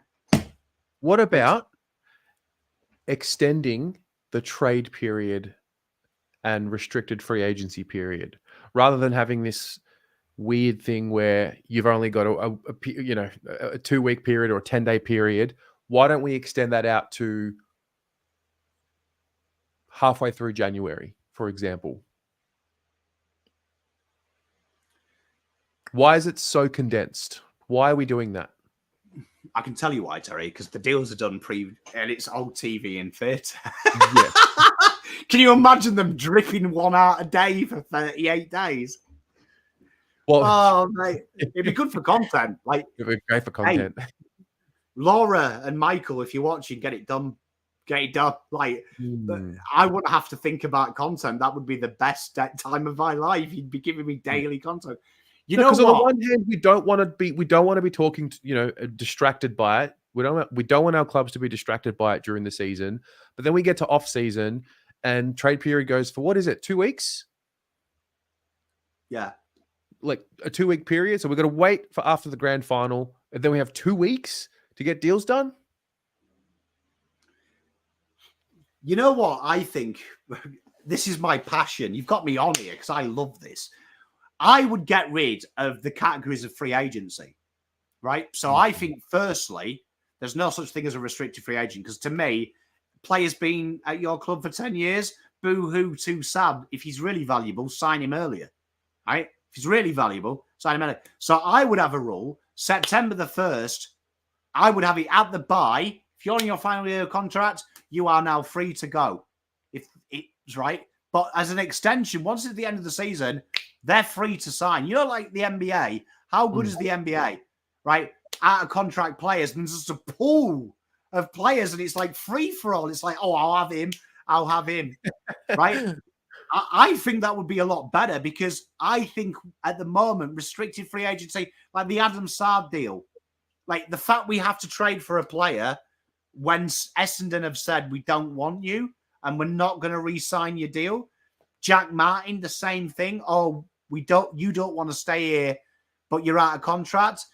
What about extending the trade period and restricted free agency period rather than having this weird thing where you've only got a 2-week period or a 10-day period? Why don't we extend that out to halfway through January, for example? Why is it so condensed? Why are we doing that? I can tell you why, Terry, because the deals are done and it's old TV and theatre. Yes. Can you imagine them dripping one out a day for 38 days? Well, oh, mate, it'd be good for content. Like, it'd be great for content. Hey, Laura and Michael, if you're watching, get it done. Get it done. Like, I wouldn't have to think about content. That would be the best time of my life. You'd be giving me daily content. You No, know because on the what? one hand, we don't want to be talking, distracted by it. We don't want our clubs to be distracted by it during the season. But then we get to off season, and trade period goes for what is it, 2 weeks? Yeah. Like a 2 week period. So we're going to wait for after the grand final, and then we have 2 weeks to get deals done. You know what? I think this is my passion. You've got me on here because I love this. I would get rid of the categories of free agency, right? So I think, firstly, there's no such thing as a restricted free agent because to me, player's been at your club for 10 years, boo-hoo, too sad. If he's really valuable, sign him earlier, right? If he's really valuable, sign him earlier. So I would have a rule, September the 1st, I would have it at the buy. If you're in your final year of contract, you are now free to go. If it's right. But as an extension, once it's the end of the season, they're free to sign. You know, like the NBA. How good is the NBA? Right? Out of contract players, and there's just a pool of players, and it's like free for all. It's like, oh, I'll have him. Right? I think that would be a lot better because I think at the moment, restricted free agency, like the Adam Saad deal, like the fact we have to trade for a player when Essendon have said we don't want you and we're not going to re-sign your deal. Jack Martin, the same thing. Oh, you don't want to stay here, but you're out of contract.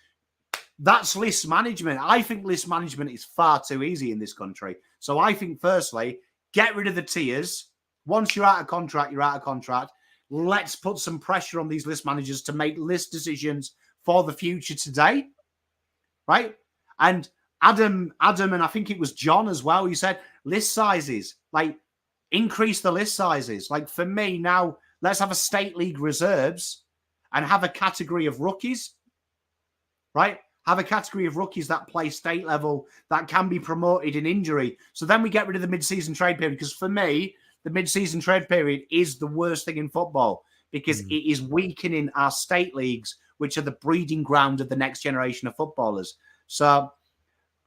That's list management. I think list management is far too easy in this country. So I think, firstly, get rid of the tiers. Once you're out of contract, you're out of contract. Let's put some pressure on these list managers to make list decisions for the future today. Right? And Adam, and I think it was John as well, he said list sizes, like increase the list sizes. Like for me now, let's have a state league reserves and have a category of rookies, right? Have a category of rookies that play state level that can be promoted in injury. So then we get rid of the mid-season trade period because for me, the mid-season trade period is the worst thing in football because it is weakening our state leagues, which are the breeding ground of the next generation of footballers. So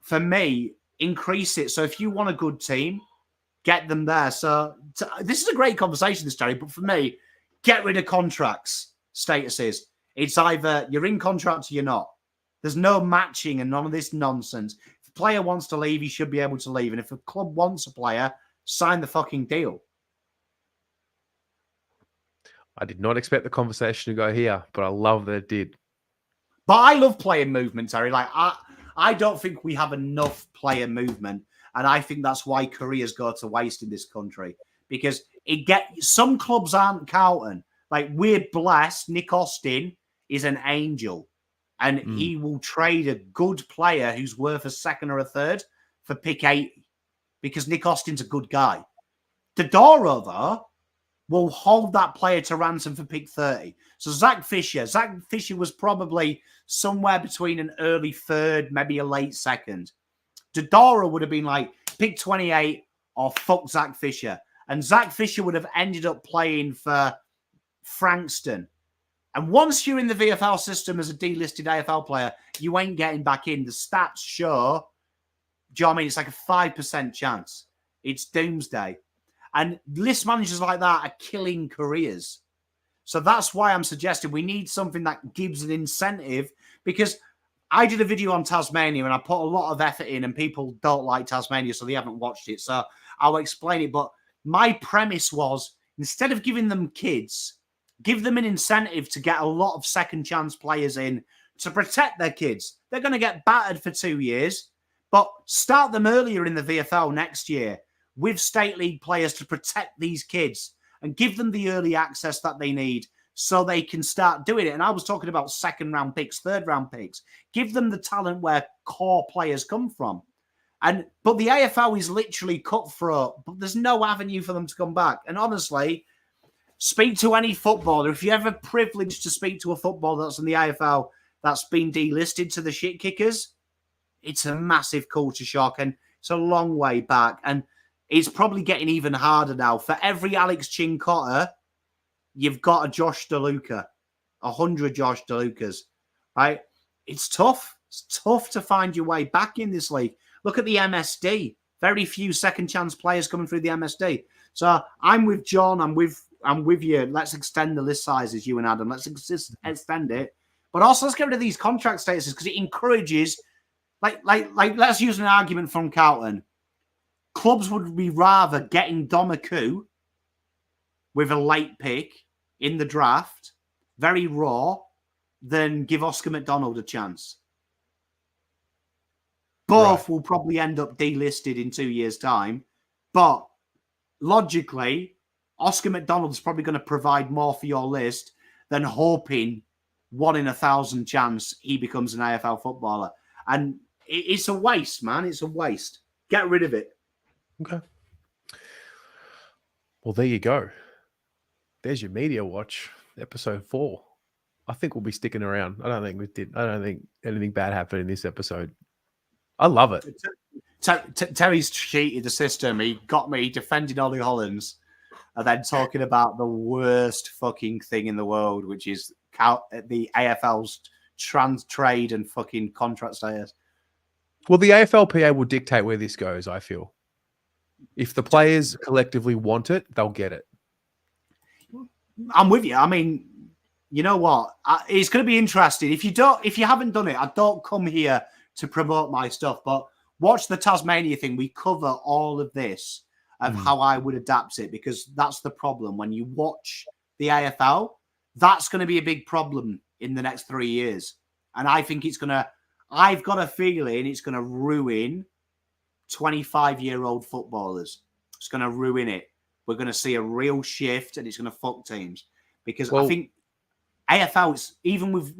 for me, increase it. So if you want a good team, get them there. So this is a great conversation, this, Terry, but for me, get rid of contracts, statuses. It's either you're in contract or you're not. There's no matching and none of this nonsense. If a player wants to leave, he should be able to leave. And if a club wants a player, sign the fucking deal. I did not expect the conversation to go here, but I love that it did. But I love player movement, Terry. Like I don't think we have enough player movement. And I think that's why careers go to waste in this country. Because some clubs aren't Carlton. Like we're blessed. Nick Austin is an angel. And he will trade a good player who's worth a second or a third for pick 80. Because Nick Austin's a good guy. Dodoro, though, will hold that player to ransom for pick 30. So Zach Fisher was probably somewhere between an early third, maybe a late second. Dodoro would have been like pick 28 or fuck Zach Fisher. And Zach Fisher would have ended up playing for Frankston. And once you're in the VFL system as a delisted AFL player, you ain't getting back in. The stats show, do you know what I mean? It's like a 5% chance. It's doomsday. And list managers like that are killing careers. So that's why I'm suggesting we need something that gives an incentive, because I did a video on Tasmania and I put a lot of effort in and people don't like Tasmania, so they haven't watched it. So I'll explain it. But my premise was, instead of giving them kids, give them an incentive to get a lot of second chance players in to protect their kids. They're going to get battered for 2 years, but start them earlier in the VFL next year with state league players to protect these kids and give them the early access that they need so they can start doing it. And I was talking about second round picks, third round picks. Give them the talent where core players come from. But the AFL is literally cutthroat, but there's no avenue for them to come back. And honestly, speak to any footballer. If you're ever privileged to speak to a footballer that's in the AFL that's been delisted to the shit kickers, it's a massive culture shock and it's a long way back. And it's probably getting even harder now. For every Alex Chincotta, you've got a Josh DeLuca, 100 Josh DeLucas, right? It's tough. It's tough to find your way back in this league. Look at the MSD. Very few second chance players coming through the MSD. So I'm with John. I'm with you. Let's extend the list sizes, you and Adam. Let's extend it But also, let's get rid of these contract statuses because it encourages, like, let's use an argument from Carlton. Clubs would be rather getting Domaku with a late pick in the draft, very raw, than give Oscar McDonald a chance. Both will probably end up delisted in 2 years' time. But logically, Oscar McDonald's probably going to provide more for your list than hoping 1 in 1,000 chance he becomes an AFL footballer. And it's a waste, man. It's a waste. Get rid of it. Okay. Well, there you go. There's your media watch, episode 4. I think we'll be sticking around. I don't think anything bad happened in this episode. I love it. Terry's cheated the system. He got me defending Ollie Hollands and then talking about the worst fucking thing in the world, which is the AFL's trade and fucking contract status. Well, the AFLPA will dictate where this goes, I feel. If the players collectively want it, they'll get it. I'm with you. I mean, you know what? It's going to be interesting. If you haven't done it, I don't come here to promote my stuff, but watch the Tasmania thing. We cover all of this of how I would adapt it, because that's the problem. When you watch the AFL, that's going to be a big problem in the next 3 years. And I think I've got a feeling it's going to ruin 25-year-old footballers. It's going to ruin it. We're going to see a real shift, and it's going to fuck teams, because I think AFL is even with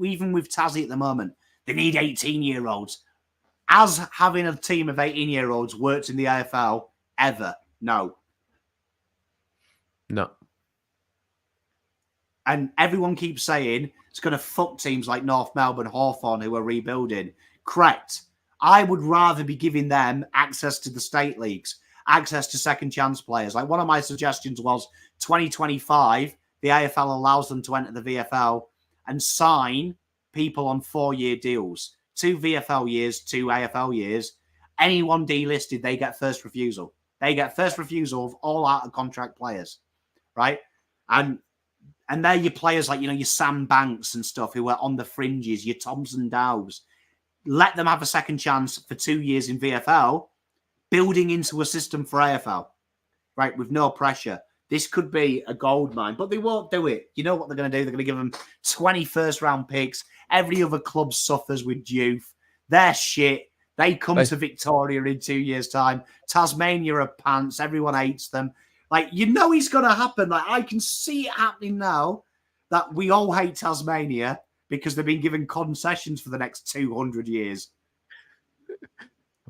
Tassie at the moment, they need 18-year-olds. As having a team of 18-year-olds worked in the AFL ever? No. And everyone keeps saying it's going to fuck teams like North Melbourne, Hawthorn, who are rebuilding. Correct. I would rather be giving them access to the state leagues, access to second chance players. Like, one of my suggestions was 2025, the AFL allows them to enter the VFL and sign people on 4-year deals. 2 VFL years, 2 AFL years. Anyone delisted, they get first refusal. They get first refusal of all out-of-contract players, right? And they're your players like, your Sam Banks and stuff who are on the fringes, your Thompson Dowes. Let them have a second chance for 2 years in VFL, building into a system for AFL, right, with no pressure. This could be a gold mine, but they won't do it. You know what they're going to do? They're going to give them 20 first-round picks. Every other club suffers with youth. They're shit. They come to Victoria in 2 years' time. Tasmania are pants. Everyone hates them. Like, it's going to happen. Like, I can see it happening now that we all hate Tasmania because they've been given concessions for the next 200 years.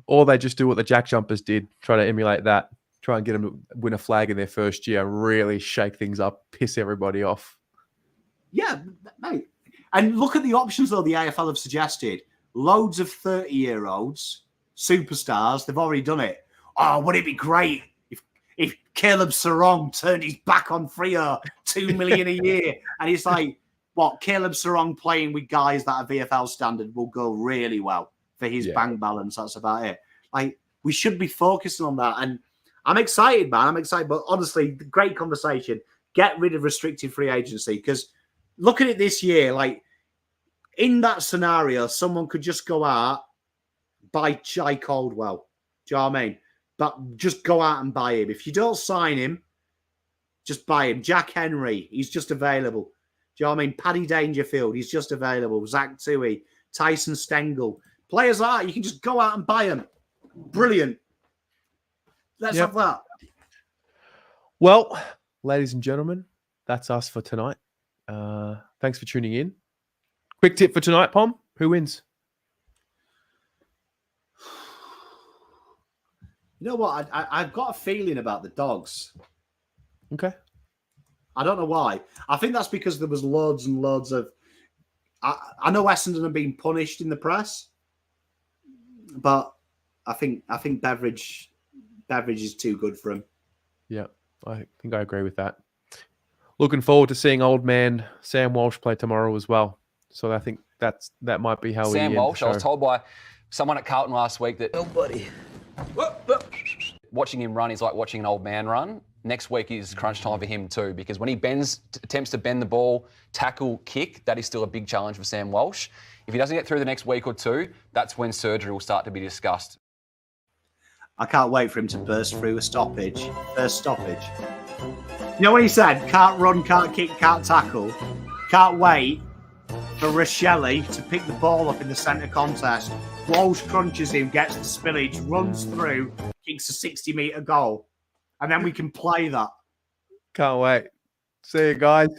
Or they just do what the Jack Jumpers did, try to emulate that. Try and get them to win a flag in their first year, really shake things up, piss everybody off. Yeah, mate. And look at the options, though, the AFL have suggested. Loads of 30-year-olds, superstars, they've already done it. Oh, would it be great if Caleb Sarong turned his back on Freo, $2 million a year? And it's like, what, Caleb Sarong playing with guys that are VFL standard will go really well for his bank balance. That's about it. Like, we should be focusing on that. And I'm excited, man. I'm excited. But honestly, great conversation. Get rid of restricted free agency, because look at it this year. Like, in that scenario, someone could just go out, buy Chai Caldwell. Do you know what I mean? But just go out and buy him. If you don't sign him, just buy him. Jack Henry, he's just available. Do you know what I mean? Paddy Dangerfield, he's just available. Zach Toohey, Tyson Stengel. Players like that, you can just go out and buy them. Brilliant. Let's have that. Well, ladies and gentlemen, that's us for tonight. Thanks for tuning in. Quick tip for tonight, Pom. Who wins? You know what? I've got a feeling about the Dogs. Okay. I don't know why. I think that's because there was loads and loads of... I know Essendon have been punished in the press, but I think Beveridge is too good for him. Yeah, I think I agree with that. Looking forward to seeing old man Sam Walsh play tomorrow as well. So I think that might be how Sam Walsh, I was told by someone at Carlton last week that Oh, buddy. watching him run is like watching an old man run. next week is crunch time for him too, because when he attempts to bend the ball, tackle, kick, that is still a big challenge for Sam Walsh. If he doesn't get through the next week or two, that's when surgery will start to be discussed. I can't wait for him to burst through a stoppage. First stoppage. You know what he said? Can't run, can't kick, can't tackle. Can't wait for Rochelle to pick the ball up in the centre contest. Walsh crunches him, gets the spillage, runs through, kicks a 60-metre goal. And then we can play that. Can't wait. See you guys.